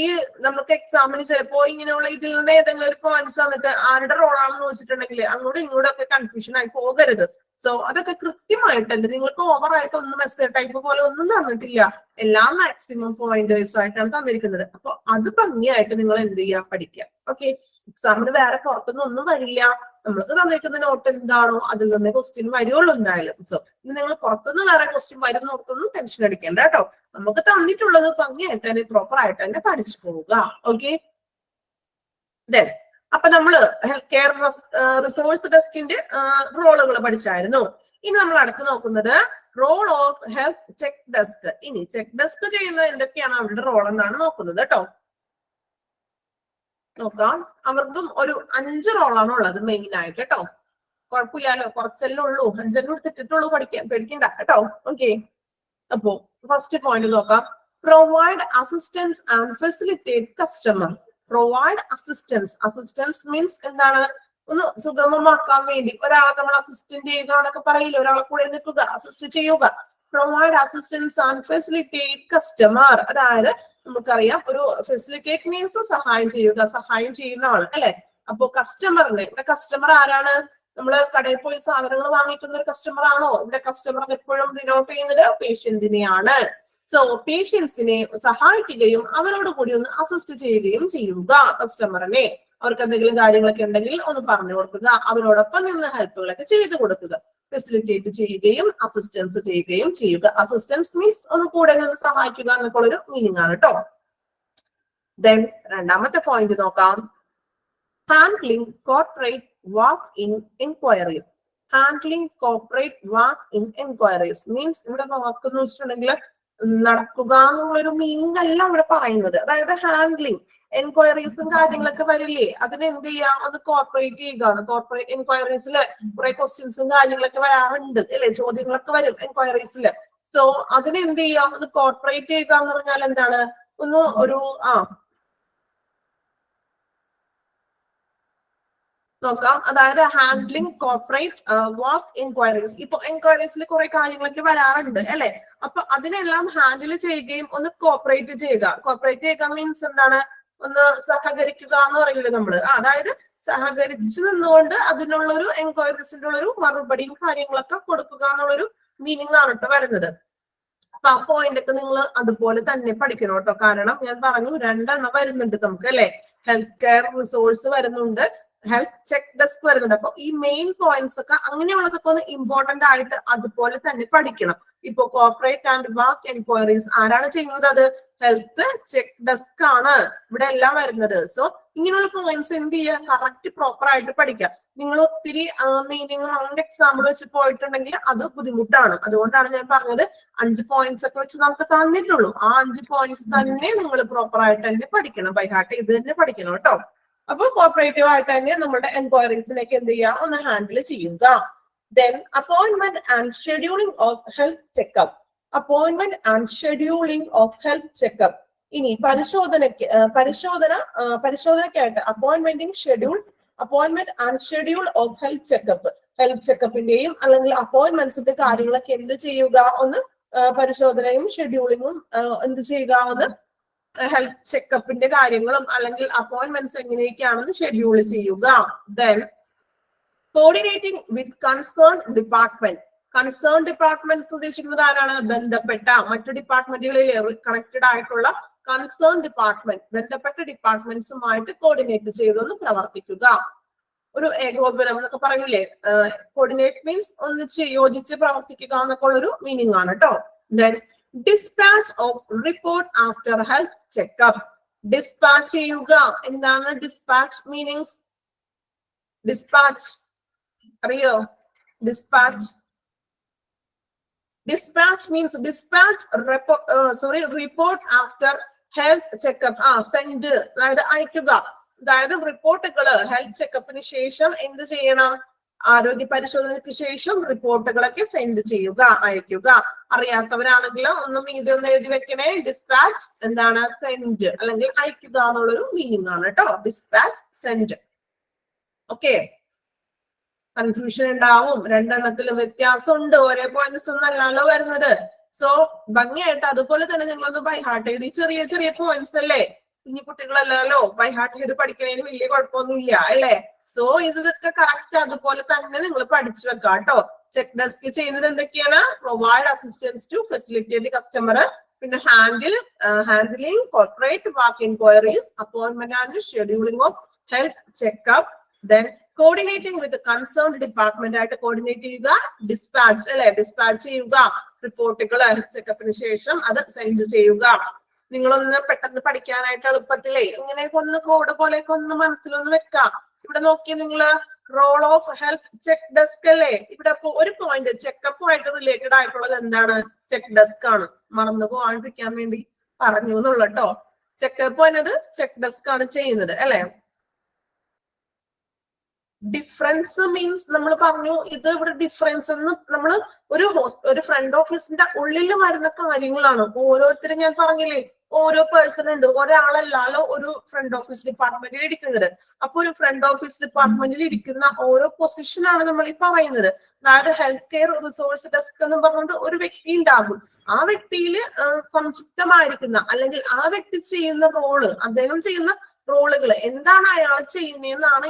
നമുക്ക് എക്സാമിന് ചിലപ്പോ ഇങ്ങനെയുള്ള ഇതിൽ നിന്ന് ഏതെങ്കിലും ഒരു പോയിന്റ്സ് വന്നിട്ട് ആരുടെ റോളാണെന്ന് വെച്ചിട്ടുണ്ടെങ്കിൽ അങ്ങോട്ടും ഇങ്ങോട്ടും ഒക്കെ കൺഫ്യൂഷൻ ആയി പോകരുത്. സോ അതൊക്കെ കൃത്യമായിട്ടുണ്ട്. നിങ്ങൾക്ക് ഓവറായിട്ട് ഒന്നും മെസ്സേജ് ടൈപ്പ് പോലെ ഒന്നും തന്നിട്ടില്ല. എല്ലാം മാക്സിമം പോയിന്റേഴ്സ് ആയിട്ടാണ് തന്നിരിക്കുന്നത്. അപ്പൊ അത് ഭംഗിയായിട്ട് നിങ്ങൾ എന്ത് ചെയ്യുക, പഠിക്കുക. ഓക്കെ, എക്സാമിന് വേറെ പുറത്തൊന്നും ഒന്നും വരില്ല. നമ്മൾക്ക് തന്നിരിക്കുന്ന നോട്ട് എന്താണോ അതിൽ നിന്ന് ക്വസ്റ്റ്യൻ വരുള്ളൂ എന്തായാലും. സോ ഇത് നിങ്ങൾ പുറത്തുനിന്ന് വേറെ ക്വസ്റ്റ്യൻ വരുന്നോർക്കൊന്നും ടെൻഷൻ അടിക്കേണ്ട കേട്ടോ. നമുക്ക് തന്നിട്ടുള്ളത് ഭംഗിയായിട്ട് തന്നെ പ്രോപ്പർ ആയിട്ട് തന്നെ പഠിച്ചു പോവുക. ഓക്കെ, അപ്പൊ നമ്മള് ഹെൽത്ത് കെയർ റിസോഴ്സ് ഡെസ്കിന്റെ റോളുകൾ പഠിച്ചായിരുന്നു. ഇനി നമ്മൾ അടുത്ത് നോക്കുന്നത് role of health check desk. ഇനി ചെക്ക് ഡെസ്ക് ചെയ്യുന്നത് എന്തൊക്കെയാണ് അവരുടെ റോൾ എന്നാണ് നോക്കുന്നത് കേട്ടോ. നോക്കാം, അവർക്കും ഒരു 5 റോളാണ് ഉള്ളത് മെയിൻ ആയിട്ട് കേട്ടോ. കുഴപ്പമില്ലല്ലോ, കുറച്ചല്ലേ ഉള്ളൂ, 5 എടുത്തിട്ടുള്ളൂ, പേടിക്കണ്ട കേട്ടോ. ഓക്കെ, അപ്പോ ഫസ്റ്റ് പോയിന്റ് നോക്കാം. Provide assistance and facilitate customer. Provide assistance. Assistance means എന്താണ്? ഒന്ന് സുഗമമാക്കാൻ വേണ്ടി ഒരാളെ നമ്മൾ അസിസ്റ്റന്റ് ചെയ്യുക എന്നൊക്കെ പറയില്ല, ഒരാളെ കൂടെ നിൽക്കുക, അസിസ്റ്റ് ചെയ്യുക. Provide assistance and facilitate customer. അതായത് നമുക്കറിയാം, ഒരു ഫെസിലിറ്റേറ്റ് മീൻസ് സഹായം ചെയ്യുക, സഹായം ചെയ്യുന്ന ആൾ അല്ലെ. അപ്പൊ കസ്റ്റമറിനെ, ഇവിടെ കസ്റ്റമർ ആരാണ്? നമ്മൾ കടയിൽ പോയി സാധനങ്ങൾ വാങ്ങിക്കുന്ന ഒരു കസ്റ്റമർ ആണോ? ഇവിടെ കസ്റ്റമർ എപ്പോഴും ഡിനോട്ട് ചെയ്യുന്നത് പേഷ്യന്റിനെയാണ്. സോ പേഷ്യൻസിനെ സഹായിക്കുകയും അവരോട് കൂടി ഒന്ന് അസിസ്റ്റ് ചെയ്യുകയും ചെയ്യുക. കസ്റ്റമറിനെ അവർക്ക് എന്തെങ്കിലും കാര്യങ്ങളൊക്കെ ഉണ്ടെങ്കിൽ ഒന്ന് പറഞ്ഞു കൊടുക്കുക, അവരോടൊപ്പം നിന്ന് ഹെൽപ്പുകളൊക്കെ ചെയ്തു കൊടുക്കുക. ഫെസിലിറ്റേറ്റ് ചെയ്യുകയും അസിസ്റ്റൻസ് ചെയ്യുകയും ചെയ്യുക. അസിസ്റ്റൻസ് മീൻസ് ഒന്ന് കൂടെ നിന്ന് സഹായിക്കുക എന്നൊക്കെ ഒരു മീനിങ് ആണ് കേട്ടോ. ദെൻ രണ്ടാമത്തെ പോയിന്റ് നോക്കാം. Handling corporate walk in enquiries. Handling corporate walk in enquiries means ഇവിടെ നോക്കുന്ന വെച്ചിട്ടുണ്ടെങ്കിൽ നടക്കുക എന്നുള്ളൊരു മീനിങ് അല്ല ഇവിടെ പറയുന്നത്. അതായത് ഹാൻഡ്ലിംഗ് എൻക്വയറീസും കാര്യങ്ങളൊക്കെ വരില്ലേ, അതിന് എന്ത് ചെയ്യാം, അത് കോർപ്പറേറ്റ് ചെയ്യുകയാണ്. കോർപ്പറേറ്റ് എൻക്വയറീസില് കുറെ ക്വസ്റ്റ്യൻസും കാര്യങ്ങളൊക്കെ വരാറുണ്ട് അല്ലെ, ചോദ്യങ്ങളൊക്കെ വരും എൻക്വയറീസില്. സോ അതിന് എന്ത് ചെയ്യാം, ഒന്ന് കോർപ്പറേറ്റ് ചെയ്യുക എന്ന് പറഞ്ഞാൽ എന്താണ്, ഒന്ന് ഒരു നോക്കാം. അതായത് ഹാൻഡ്ലിംഗ് കോർപ്പറേറ്റ് വർക്ക് എൻക്വയറീസ്. ഇപ്പൊ എൻക്വയറീസിൽ കുറെ കാര്യങ്ങളൊക്കെ വരാറുണ്ട് അല്ലെ. അപ്പൊ അതിനെല്ലാം ഹാൻഡിൽ ചെയ്യുകയും ഒന്ന് കോർപ്പറേറ്റ് ചെയ്യുക. കോർപ്പറേറ്റ് ചെയ്യുക മീൻസ് എന്താണ്, ഒന്ന് സഹകരിക്കുക എന്ന് പറയില്ലേ നമ്മള്. അതായത് സഹകരിച്ചു നിന്നുകൊണ്ട് അതിനുള്ളൊരു എൻക്വയറീസിന്റെ ഉള്ളൊരു മറുപടിയും കാര്യങ്ങളൊക്കെ കൊടുക്കുക എന്നുള്ളൊരു മീനിങ് ആണ് കേട്ടോ വരുന്നത്. അപ്പൊ ആ പോയിന്റ് ഒക്കെ നിങ്ങൾ അതുപോലെ തന്നെ പഠിക്കണം കേട്ടോ. കാരണം ഞാൻ പറഞ്ഞു 2 വരുന്നുണ്ട് നമുക്ക് അല്ലെ. ഹെൽത്ത് കെയർ റിസോഴ്സ് വരുന്നുണ്ട്, ഹെൽത്ത് ചെക്ക് ഡെസ്ക് വരുന്നുണ്ട്. അപ്പൊ ഈ മെയിൻ പോയിന്റ്സ് ഒക്കെ അങ്ങനെയുള്ളതൊക്കെ ഒന്ന് ഇമ്പോർട്ടന്റ് ആയിട്ട് അതുപോലെ തന്നെ പഠിക്കണം. ഇപ്പൊ കോർപ്പറേറ്റ് ആൻഡ് വർക്ക് എൻക്വയറീസ് ആരാണ് ചെയ്യുന്നത്? അത് ഹെൽത്ത് ചെക്ക് ഡെസ്ക് ആണ് ഇവിടെ എല്ലാം വരുന്നത്. സോ ഇങ്ങനെയുള്ള പോയിന്റ്സ് എന്ത് ചെയ്യുക, കറക്റ്റ് പ്രോപ്പർ ആയിട്ട് പഠിക്കാം. നിങ്ങൾ ഒത്തിരി മീനിങ് റൗണ്ട് എക്സാമ്പിൾ വെച്ച് പോയിട്ടുണ്ടെങ്കിൽ അത് ബുദ്ധിമുട്ടാണ്. അതുകൊണ്ടാണ് ഞാൻ പറഞ്ഞത് 5 പോയിന്റ്സ് ഒക്കെ വെച്ച് നമുക്ക് തന്നിട്ടുള്ളൂ. ആ 5 പോയിന്റ്സ് തന്നെ നിങ്ങൾ പ്രോപ്പർ ആയിട്ട് തന്നെ പഠിക്കണം, ബൈ ഹാർട്ട് ചെയ്ത് തന്നെ പഠിക്കണം കേട്ടോ. അപ്പൊ കോർപ്പറേറ്റീവ് ആയിട്ട് തന്നെ നമ്മുടെ എൻക്വയറീസിലേക്ക് എന്ത് ചെയ്യുക, ഒന്ന് ഹാൻഡിൽ ചെയ്യുക. Then appointment and scheduling of health checkup. Appointment and scheduling of health checkup. ഇനി പരിശോധനയ്ക്കായിട്ട് appointment and schedule of health checkup. Health ചെക്കപ്പിന്റെയും അല്ലെങ്കിൽ അപ്പോയിന്റ്മെന്റ്സിന്റെ കാര്യങ്ങളൊക്കെ എന്ത് ചെയ്യുക, ഒന്ന് പരിശോധനയും ഷെഡ്യൂളിങ്ങും എന്ത് ചെയ്യുക, ഒന്ന് ഹെൽത്ത് ചെക്കപ്പിന്റെ കാര്യങ്ങളും അല്ലെങ്കിൽ അപ്പോയിന്റ്മെന്റ്സ് എങ്ങനെയൊക്കെയാണെന്ന് ഷെഡ്യൂൾ ചെയ്യുക. ദെൻ കോർഡിനേറ്റിംഗ് വിത്ത് കൺസേൺ ഡിപ്പാർട്ട്മെന്റ്. കൺസേൺ ഡിപ്പാർട്ട്മെന്റ്സ് ഉദ്ദേശിക്കുന്നത് ആരാണ്? ബന്ധപ്പെട്ട മറ്റു ഡിപ്പാർട്ട്മെന്റുകളിൽ കണക്റ്റഡ് ആയിട്ടുള്ള കൺസേൺ ഡിപ്പാർട്ട്മെന്റ്, ബന്ധപ്പെട്ട ഡിപ്പാർട്ട്മെന്റ്സുമായിട്ട് കോർഡിനേറ്റ് ചെയ്തൊന്ന് പ്രവർത്തിക്കുക. ഒരു ഏകോപനം എന്നൊക്കെ പറയൂലേ, കോർഡിനേറ്റ് മീൻസ് ഒന്നിച്ച് യോജിച്ച് പ്രവർത്തിക്കുക എന്നൊക്കെ ഉള്ളൊരു മീനിങ് ആണ് കേട്ടോ. Then dispatch of report after health checkup. Dispatch ചെയ്യുക. എന്താണ് ഡിസ്പാച്ച് മീനിങ്സ്? ഡിസ്പാച്ച് അറിയോ? Dispatch means report after health checkup. Send, അതായത് അയക്കുക. അതായത് റിപ്പോർട്ടുകള് ഹെൽത്ത് ചെക്കപ്പിന് ശേഷം എന്ത് ചെയ്യണം? ആരോഗ്യ പരിശോധനയ്ക്ക് ശേഷം റിപ്പോർട്ടുകളൊക്കെ സെൻഡ് ചെയ്യുക, അയക്കുക. അറിയാത്തവരാണെങ്കിൽ ഒന്നും ഇതൊന്ന് എഴുതി വെക്കണേ. ഡിസ്പാച്ച് എന്താണ്? സെൻഡ് അല്ലെങ്കിൽ അയക്കുക എന്നുള്ളൊരു മീനിങ് ആണ് കേട്ടോ. Dispatch, send. ഓക്കെ, കൺഫ്യൂഷൻ ഉണ്ടാവും, 2 എണ്ണത്തിലും വ്യത്യാസമുണ്ട്, ഒരേ പോയിന്റ്സ് ഒന്നും അല്ലല്ലോ വരുന്നത്. സോ ഭംഗിയായിട്ട് അതുപോലെ തന്നെ നിങ്ങളൊന്ന് ബൈ ഹാർട്ട് ചെയ്ത് ചെറിയ ചെറിയ പോയിന്റ്സ് അല്ലേ, കുഞ്ഞു കുട്ടികളല്ലല്ലോ, ബൈ ഹാർട്ട് ചെയ്ത് പഠിക്കുന്നതിന് വലിയ കുഴപ്പമൊന്നുമില്ല അല്ലേ. സോ ഇതൊക്കെ കറക്റ്റ് അതുപോലെ തന്നെ നിങ്ങൾ പഠിച്ചു വെക്കാം കേട്ടോ. ചെക്ക് ഡെസ്ക് ചെയ്യുന്നത് എന്തൊക്കെയാണ്? Provide assistance to facilitate customer, പിന്നെ handling corporate work enquiries, appointment and scheduling of health checkup, then coordinating with concerned department ആയിട്ട് കോർഡിനേറ്റ് ചെയ്യുക, ഡിസ്പാച്ച് അല്ലെ, ഡിസ്പാച്ച് ചെയ്യുക റിപ്പോർട്ടുകൾ ഹെൽത്ത് ചെക്കപ്പിന് ശേഷം അത് സെൻഡ് ചെയ്യുക. നിങ്ങളൊന്ന് പെട്ടെന്ന് പഠിക്കാനായിട്ട് എളുപ്പത്തിലേ ഇങ്ങനെയൊക്കെ ഒന്ന് കോഡ് പോലെയൊക്കെ ഒന്ന് മനസ്സിലൊന്ന് വെക്കാം. ഇവിടെ നോക്കി നിങ്ങള് role of health check desk അല്ലേ, ഇവിടെ ഒരു പോയിന്റ് ചെക്കപ്പുമായിട്ട് റിലേറ്റഡ് ആയിട്ടുള്ളത് എന്താണ്? ചെക്ക് ഡെസ്ക് ആണ്. മറന്നു പോകാണ്ടിരിക്കാൻ വേണ്ടി പറഞ്ഞു എന്നുള്ളൂ കേട്ടോ. ചെക്കപ്പ് എന്നത് ചെക്ക് ഡെസ്ക് ആണ് ചെയ്യുന്നത് അല്ലെ. ഡിഫറൻസ് മീൻസ് നമ്മൾ പറഞ്ഞു ഇത് ഇവിടെ ഡിഫറൻസ് എന്ന് നമ്മൾ ഒരു ഫ്രണ്ട് ഓഫീസിന്റെ ഉള്ളിൽ വരുന്ന കാര്യങ്ങളാണ്. ഓരോരുത്തരും ഞാൻ പറഞ്ഞില്ലേ ഓരോ പേഴ്സൺ ഉണ്ട്, ഒരാളല്ലാലോ ഒരു ഫ്രണ്ട് ഓഫീസ് ഡിപ്പാർട്ട്മെന്റിൽ ഇരിക്കുന്നത്. അപ്പൊ ഒരു ഫ്രണ്ട് ഓഫീസ് ഡിപ്പാർട്ട്മെന്റിൽ ഇരിക്കുന്ന ഓരോ പൊസിഷനാണ് നമ്മൾ ഈ പറയുന്നത്. അതായത് ഹെൽത്ത് കെയർ റിസോഴ്സ് ഡെസ്ക് എന്ന് പറഞ്ഞുകൊണ്ട് ഒരു വ്യക്തി ഉണ്ടാകും. ആ വ്യക്തിയിൽ സംക്ഷിപ്തമായിരിക്കുന്ന അല്ലെങ്കിൽ ആ വ്യക്തി ചെയ്യുന്ന റോള്, അദ്ദേഹം ചെയ്യുന്ന റോളുകൾ എന്താണ് അയാൾ ചെയ്യുന്നതെന്നാണ്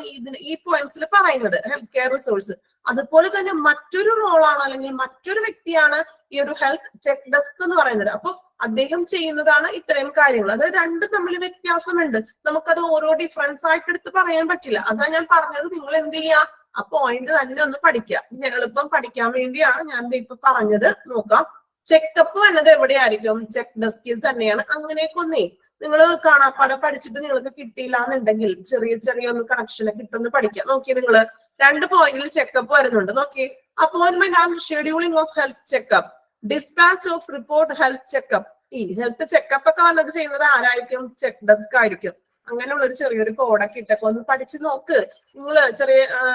ഈ പോയിന്റ്സിൽ പറയുന്നത് ഹെൽത്ത് കെയർ റിസോഴ്സ്. അതുപോലെ തന്നെ മറ്റൊരു റോളാണ് അല്ലെങ്കിൽ മറ്റൊരു വ്യക്തിയാണ് ഈ ഒരു ഹെൽത്ത് ചെക്ക് ഡെസ്ക് എന്ന് പറയുന്നത്. അപ്പൊ അദ്ദേഹം ചെയ്യുന്നതാണ് ഇത്രയും കാര്യങ്ങൾ. അത് രണ്ടും തമ്മിൽ വ്യത്യാസമുണ്ട്. നമുക്കത് ഓരോ ഡിഫറൻസ് ആയിട്ട് എടുത്ത് പറയാൻ പറ്റില്ല. അതാ ഞാൻ പറഞ്ഞത് നിങ്ങൾ എന്ത് ചെയ്യുക, ആ പോയിന്റ് തന്നെ ഒന്ന് പഠിക്കുക. എളുപ്പം പഠിക്കാൻ വേണ്ടിയാണ് ഞാൻ ഇപ്പൊ പറഞ്ഞത്. നോക്കാം, ചെക്കപ്പ് എന്നത് എവിടെയായിരിക്കും? ചെക്ക് ഡെസ്കിൽ തന്നെയാണ്. അങ്ങനെയൊക്കെ ഒന്നേ നിങ്ങൾ കാണാപ്പാടെ പഠിച്ചിട്ട് നിങ്ങൾക്ക് കിട്ടിയില്ല എന്നുണ്ടെങ്കിൽ ചെറിയ ഒന്ന് കണക്ഷനെ കിട്ടുമെന്ന് പഠിക്കാം. നോക്കി നിങ്ങള് 2 പോയിന്റിൽ ചെക്കപ്പ് വരുന്നുണ്ട്. നോക്കി, appointment and scheduling of health checkup, dispatch of report health checkup. ഈ ഹെൽത്ത് ചെക്കപ്പ് ഒക്കെ വന്നത് ചെയ്യുന്നത് ആരായിരിക്കും? ചെക്ക് ഡെസ്ക് ആയിരിക്കും. അങ്ങനെയുള്ള ഒരു ചെറിയൊരു കോഡൊക്കെ ഇട്ടൊക്കെ ഒന്ന് പഠിച്ചു നോക്ക്. നിങ്ങള്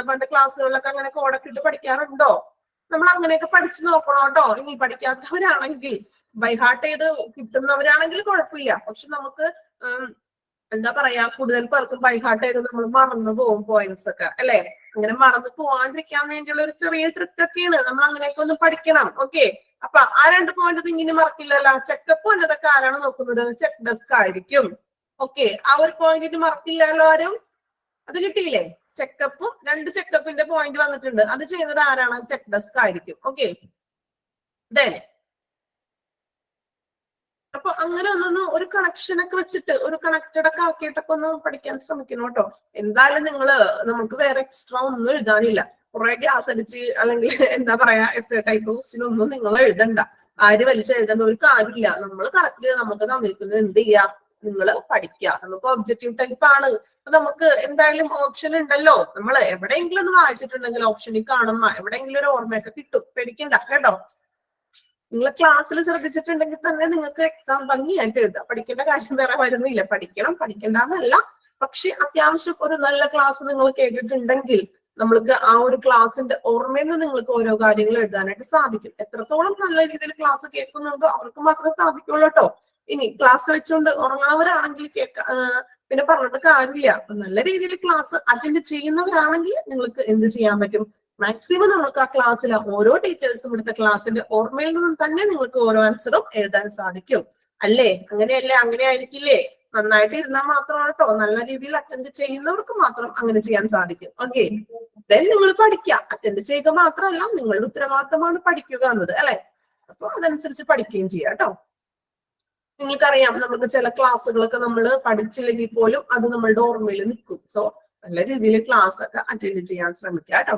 പണ്ട് ക്ലാസ്സുകളിലൊക്കെ അങ്ങനെ കോഡൊക്കെ ഇട്ട് പഠിക്കാറുണ്ടോ? നമ്മൾ അങ്ങനെയൊക്കെ പഠിച്ചു നോക്കണം കേട്ടോ. ഇനി പഠിക്കാത്തവരാണെങ്കിൽ ബൈഹാർട്ട് ചെയ്ത് കിട്ടുന്നവരാണെങ്കിൽ കുഴപ്പമില്ല. പക്ഷെ നമുക്ക് എന്താ പറയാ, കൂടുതൽ പേർക്കും ബൈഹാർട്ട് ചെയ്ത് നമ്മൾ മറന്നു പോകും പോയിന്റ്സ് ഒക്കെ അല്ലെ. അങ്ങനെ മറന്നു പോവാണ്ടിരിക്കാൻ വേണ്ടിയുള്ള ഒരു ചെറിയ ട്രിക്ക് ഒക്കെയാണ്. നമ്മൾ അങ്ങനെയൊക്കെ ഒന്ന് പഠിക്കണം. ഓക്കെ, അപ്പൊ ആ 2 പോയിന്റ് ഇങ്ങനെ മറക്കില്ലല്ലോ. ചെക്കപ്പ് എന്നതൊക്കെ ആരാണ് നോക്കുന്നത്? ചെക്ക് ഡെസ്ക് ആയിരിക്കും. ഓക്കെ, ആ ഒരു പോയിന്റ് മറക്കില്ലല്ലോ ആരും. അത് കിട്ടിയില്ലേ? ചെക്കപ്പും 2 ചെക്കപ്പിന്റെ പോയിന്റ് വന്നിട്ടുണ്ട്. അത് ചെയ്യുന്നത് ആരാണ്? ചെക്ക് ഡെസ്ക് ആയിരിക്കും. ഓക്കെ, അപ്പൊ അങ്ങനെ ഒരു കണക്ഷൻ ഒക്കെ വെച്ചിട്ട് ഒരു കണക്റ്റഡ് ഒക്കെ ആക്കിയിട്ടൊക്കെ ഒന്ന് പഠിക്കാൻ ശ്രമിക്കണം കേട്ടോ. എന്തായാലും നമുക്ക് വേറെ എക്സ്ട്രാ ഒന്നും എഴുതാനില്ല. കുറെ ഗ്യാസ് അടിച്ച് അല്ലെങ്കിൽ എന്താ പറയാ എസ് ടൈപ്പ് ക്വസ്റ്റ്യൻ ഒന്നും നിങ്ങൾ എഴുതണ്ട. ആര് വലിച്ചെഴുതേണ്ട ഒരു കാര്യമില്ല. നമ്മൾ കറക്റ്റ് നമുക്ക് തന്നിരിക്കുന്നത് എന്ത് ചെയ്യാ, നിങ്ങൾ പഠിക്കുക. നമുക്ക് ഒബ്ജക്റ്റീവ് ടൈപ്പ് ആണ്. അപ്പൊ നമുക്ക് എന്തായാലും ഓപ്ഷൻ ഉണ്ടല്ലോ. നമ്മൾ എവിടെയെങ്കിലും ഒന്ന് വായിച്ചിട്ടുണ്ടെങ്കിൽ ഓപ്ഷനിൽ കാണുന്ന എവിടെയെങ്കിലും ഒരു ഓർമ്മയൊക്കെ കിട്ടും. പേടിക്കണ്ട കേട്ടോ. നിങ്ങൾ ക്ലാസ്സിൽ ശ്രദ്ധിച്ചിട്ടുണ്ടെങ്കിൽ തന്നെ നിങ്ങൾക്ക് എക്സാം ഭംഗിയായിട്ട് എഴുതാം. പഠിക്കേണ്ട കാര്യം വേറെ വരുന്നില്ല. പഠിക്കണ്ടെന്നല്ല, പക്ഷെ അത്യാവശ്യം ഒരു നല്ല ക്ലാസ് നിങ്ങൾ കേട്ടിട്ടുണ്ടെങ്കിൽ നമ്മൾക്ക് ആ ഒരു ക്ലാസ്സിന്റെ ഓർമ്മയിൽ നിന്ന് നിങ്ങൾക്ക് ഓരോ കാര്യങ്ങൾ എഴുതാനായിട്ട് സാധിക്കും. എത്രത്തോളം നല്ല രീതിയിൽ ക്ലാസ് കേൾക്കുന്നുണ്ടോ അവർക്ക് മാത്രമേ സാധിക്കുള്ളൂ കേട്ടോ. ഇനി ക്ലാസ് വെച്ചുകൊണ്ട് ഉറങ്ങുന്നവരാണെങ്കിൽ പിന്നെ പറഞ്ഞിട്ട് കാര്യമില്ല. നല്ല രീതിയിൽ ക്ലാസ് അറ്റൻഡ് ചെയ്യുന്നവരാണെങ്കിൽ നിങ്ങൾക്ക് എന്ത് ചെയ്യാൻ പറ്റും? മാക്സിമം നമുക്ക് ആ ക്ലാസ്സിലെ ഓരോ ടീച്ചേഴ്സും ഇവിടുത്തെ ക്ലാസ്സിന്റെ ഓർമ്മയിൽ നിന്നും തന്നെ നിങ്ങൾക്ക് ഓരോ ആൻസറും എഴുതാൻ സാധിക്കും അല്ലേ? അങ്ങനെയല്ലേ? അങ്ങനെ ആയിരിക്കില്ലേ? നന്നായിട്ട് ഇരുന്നാൽ മാത്രമാണ് കേട്ടോ. നല്ല രീതിയിൽ അറ്റൻഡ് ചെയ്യുന്നവർക്ക് മാത്രം അങ്ങനെ ചെയ്യാൻ സാധിക്കും. ഓക്കെ, ദെൻ നിങ്ങൾ പഠിക്കുക. അറ്റൻഡ് ചെയ്യുക മാത്രമല്ല, നിങ്ങളുടെ ഉത്തരവാദിത്തമാണ് പഠിക്കുക എന്നത് അല്ലെ. അപ്പൊ അതനുസരിച്ച് പഠിക്കുകയും ചെയ്യാം കേട്ടോ. നിങ്ങൾക്കറിയാം, നമുക്ക് ചില ക്ലാസ്സുകളൊക്കെ നമ്മൾ പഠിച്ചില്ലെങ്കിൽ പോലും അത് നമ്മളുടെ ഓർമ്മയിൽ നിൽക്കും. സോ നല്ല രീതിയിൽ ക്ലാസ് ഒക്കെ അറ്റൻഡ് ചെയ്യാൻ ശ്രമിക്കുക കേട്ടോ.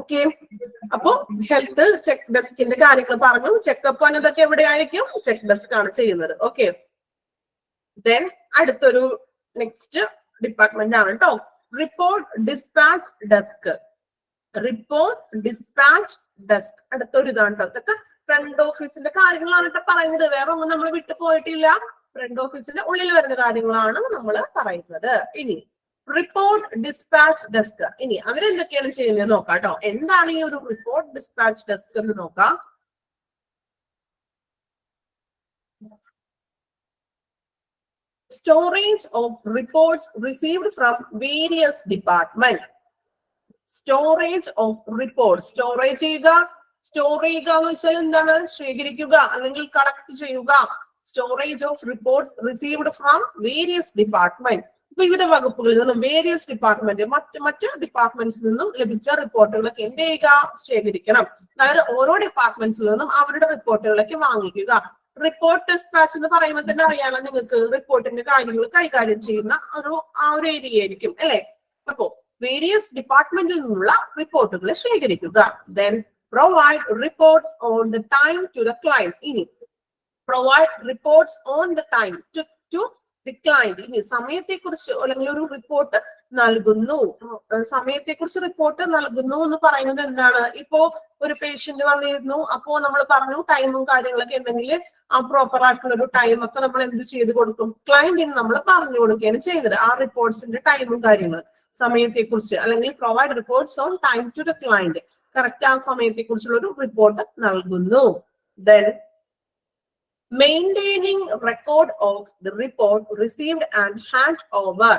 ഓക്കെ, അപ്പൊ ഹെൽത്ത് ചെക്ക് ഡെസ്കിന്റെ കാര്യങ്ങൾ പറഞ്ഞു. ചെക്കപ്പ് എന്നതൊക്കെ എവിടെയായിരിക്കും? ചെക്ക് ഡെസ്ക് ആണ് ചെയ്യുന്നത്. ഓക്കെ, ദെൻ അടുത്തൊരു നെക്സ്റ്റ് ഡിപ്പാർട്ട്മെന്റ് ആണ് കേട്ടോ. Report dispatch desk. Report dispatch desk അടുത്തൊരു ഇതാണ് കേട്ടോ. ഇതൊക്കെ ഫ്രണ്ട് ഓഫീസിന്റെ കാര്യങ്ങളാണ് കേട്ടോ പറയുന്നത്. വേറെ ഒന്നും നമ്മൾ വിട്ടു പോയിട്ടില്ല. ഫ്രണ്ട് ഓഫീസിന്റെ ഉള്ളിൽ വരുന്ന കാര്യങ്ങളാണ് നമ്മൾ പറയുന്നത്. ഇനി റിപ്പോർട്ട് ഡിസ്പാച്ച് ഡെസ്ക്. ഇനി അവരെന്തൊക്കെയാണ് ചെയ്യുന്നത് നോക്കാം കേട്ടോ. എന്താണ് ഈ ഒരു റിപ്പോർട്ട് ഡിസ്പാച്ച് ഡെസ്ക് എന്ന് നോക്കാം. Storage of reports received from various department. Storage of report. Storage ചെയ്യുക. സ്റ്റോർ ചെയ്യുക എന്ന് വെച്ചാൽ എന്താണ്? ശേഖരിക്കുക അല്ലെങ്കിൽ കളക്ട് ചെയ്യുക. Storage of reports received from various department. വിവിധ വകുപ്പുകളിൽ നിന്നും വേരിയസ് ഡിപ്പാർട്ട്മെന്റ് മറ്റ് ഡിപ്പാർട്ട്മെന്റ്സിൽ നിന്നും ലഭിച്ച റിപ്പോർട്ടുകളൊക്കെ എന്ത് ചെയ്യുക, ശേഖരിക്കണം. അതായത് ഓരോ ഡിപ്പാർട്ട്മെന്റ്സിൽ നിന്നും അവരുടെ റിപ്പോർട്ടുകളൊക്കെ വാങ്ങിക്കുക. റിപ്പോർട്ട് ഡിസ്പാച്ച് എന്ന് പറയുമ്പോൾ തന്നെ അറിയാലോ നിങ്ങൾക്ക്, റിപ്പോർട്ടിന്റെ കാര്യങ്ങൾ കൈകാര്യം ചെയ്യുന്ന ആ ഒരു ഏരിയ ആയിരിക്കും അല്ലെ. അപ്പോ വേരിയസ് ഡിപ്പാർട്ട്മെന്റിൽ നിന്നുള്ള റിപ്പോർട്ടുകൾ ശേഖരിക്കുക. Then provide reports on the time to the client. ഇനി provide reports on the time to the client. ഇനി സമയത്തെക്കുറിച്ച് അല്ലെങ്കിൽ ഒരു റിപ്പോർട്ട് നൽകുന്നു, സമയത്തെക്കുറിച്ച് റിപ്പോർട്ട് നൽകുന്നു എന്ന് പറയുന്നത് എന്താണ്? ഇപ്പോ ഒരു പേഷ്യന്റ് വന്നിരുന്നു, അപ്പോ നമ്മൾ പറഞ്ഞു ടൈമും കാര്യങ്ങളൊക്കെ ഉണ്ടെങ്കിൽ ആ പ്രോപ്പർ ആയിട്ടുള്ള ഒരു ടൈം ഒക്കെ നമ്മൾ എന്ത് ചെയ്ത് കൊടുക്കും, ക്ലയന്റിന് നമ്മൾ പറഞ്ഞു കൊടുക്കുകയാണ് ചെയ്യുന്നത്. ആ റിപ്പോർട്ട്സിന്റെ ടൈമും കാര്യങ്ങളും സമയത്തെക്കുറിച്ച്, അല്ലെങ്കിൽ provide reports on time to the client, correct ആ സമയത്തെക്കുറിച്ചുള്ള ഒരു റിപ്പോർട്ട് നൽകുന്നു. Then maintaining record of the report received and hand over.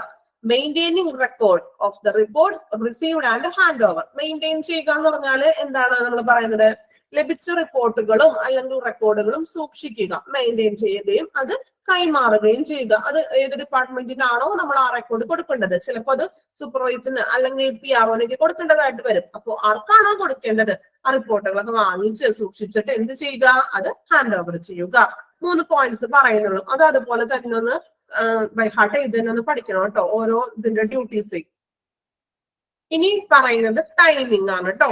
Maintaining record of the reports received and hand over. Maintain ചെയ്യുക എന്ന് പറഞ്ഞാൽ എന്താണ് നമ്മൾ പറയുന്നത്? ലഭിച്ച റിപ്പോർട്ടുകളും അല്ലെങ്കിൽ റെക്കോർഡുകളും സൂക്ഷിക്കുക, മെയിൻറ്റെയിൻ ചെയ്യുകയും അത് കൈമാറുകയും ചെയ്യുക. അത് ഏത് ഡിപ്പാർട്ട്മെന്റിനാണോ നമ്മൾ ആ റെക്കോർഡ് കൊടുക്കേണ്ടത്, ചിലപ്പോൾ അത് സൂപ്പർവൈസറിന് അല്ലെങ്കിൽ PROക്ക് കൊടുക്കേണ്ടതായിട്ട് വരും. അപ്പോൾ ആർക്കാണോ കൊടുക്കേണ്ടത് ആ റിപ്പോർട്ടുകളൊക്കെ വാങ്ങിച്ച് സൂക്ഷിച്ചിട്ട് എന്ത് ചെയ്യുക, അത് ഹാൻഡ് ഓവർ ചെയ്യുക. 3 പോയിന്റ്സ് പറയുന്നുള്ളൂ. അത് അതുപോലെ തന്നെ ഒന്ന് ബൈ ഹാർട്ട് എഴുതുന്നൊന്ന് പഠിക്കണം കേട്ടോ, ഓരോ ഇതിന്റെ ഡ്യൂട്ടീസ്. ഇനി പറയുന്നത് ടൈമിംഗ് ആണ് കേട്ടോ.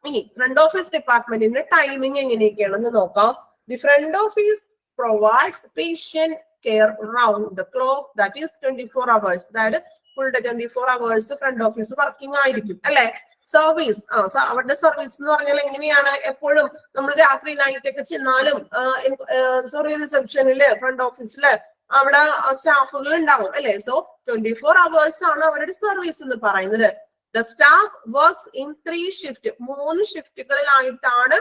ഇനി ഫ്രണ്ട് ഓഫീസ് ഡിപ്പാർട്ട്മെന്റിന്റെ ടൈമിംഗ് എങ്ങനെയൊക്കെയാണെന്ന് നോക്കാം. The front office provides patient care round the clock, that is 24 hours. അതായത് full day 24 hours front office working ആയിരിക്കും അല്ലെ. സർവീസ്, അവരുടെ സർവീസ് എന്ന് പറഞ്ഞാൽ എങ്ങനെയാണ്? എപ്പോഴും നമ്മൾ രാത്രി നൈറ്റ് ഒക്കെ ചെന്നാലും റിസപ്ഷനില് ഫ്രണ്ട് ഓഫീസില് അവിടെ സ്റ്റാഫുകൾ ഉണ്ടാവും അല്ലെ. സോ 24 hours ആണ് അവരുടെ സർവീസ് എന്ന് പറയുന്നത്. The staff works in 3 shifts. 3 ഷിഫ്റ്റുകളിലായിട്ടാണ്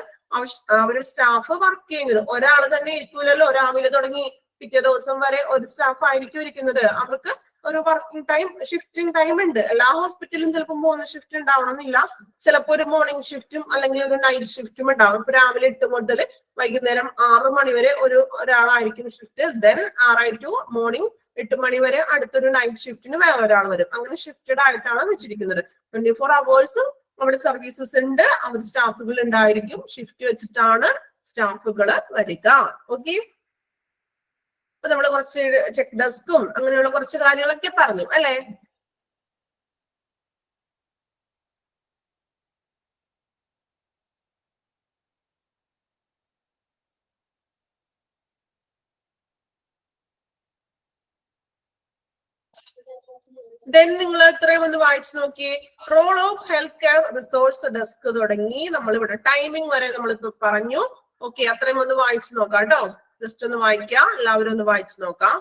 അവരുടെ സ്റ്റാഫ് വർക്ക് ചെയ്യുന്നത്. ഒരാൾ തന്നെ ഇരിക്കൂലല്ലോ, രാവിലെ തുടങ്ങി പിറ്റേ ദിവസം വരെ ഒരു സ്റ്റാഫ് ആയിരിക്കും ഇരിക്കുന്നത്. അവർക്ക് ഒരു വർക്കിംഗ് ടൈം, ഷിഫ്റ്റിംഗ് ടൈം ഉണ്ട്. എല്ലാ ഹോസ്പിറ്റലിലും ചിലപ്പോൾ 3 ഷിഫ്റ്റ് ഉണ്ടാവണമെന്നില്ല. ചിലപ്പോൾ ഒരു മോർണിംഗ് ഷിഫ്റ്റും അല്ലെങ്കിൽ ഒരു നൈറ്റ് ഷിഫ്റ്റും ഉണ്ടാവും. ഇപ്പൊ രാവിലെ 8 മുതൽ വൈകുന്നേരം 6 മണി വരെ ഒരാളായിരിക്കും ഷിഫ്റ്റ്. ദെൻ 6 to മോർണിംഗ് 8 മണി വരെ അടുത്തൊരു നൈറ്റ് ഷിഫ്റ്റിന് വേറെ ഒരാൾ വരും. അങ്ങനെ ഷിഫ്റ്റഡ് ആയിട്ടാണ് വെച്ചിരിക്കുന്നത്. 24 hours അവിടെ സർവീസസ് ഉണ്ട്, അവർ സ്റ്റാഫുകൾ ഉണ്ടായിരിക്കും. ഷിഫ്റ്റ് വെച്ചിട്ടാണ് സ്റ്റാഫുകൾ വരിക. ഓക്കെ, അപ്പൊ നമ്മൾ കുറച്ച് ചെക്ക് ഡെസ്കും അങ്ങനെയുള്ള കുറച്ച് കാര്യങ്ങളൊക്കെ പറഞ്ഞു അല്ലെ. ദെൻ നിങ്ങൾ ഇത്രയും ഒന്ന് വായിച്ചു നോക്കിയേ. Role of health care resource desk തുടങ്ങി നമ്മൾ ഇവിടെ ടൈമിംഗ് വരെ നമ്മൾ പറഞ്ഞു. ഓക്കെ, അത്രയും ഒന്ന് വായിച്ചു നോക്കാം കേട്ടോ. ജസ്റ്റ് ഒന്ന് വായിക്കാം, എല്ലാവരും ഒന്ന് വായിച്ചു നോക്കാം.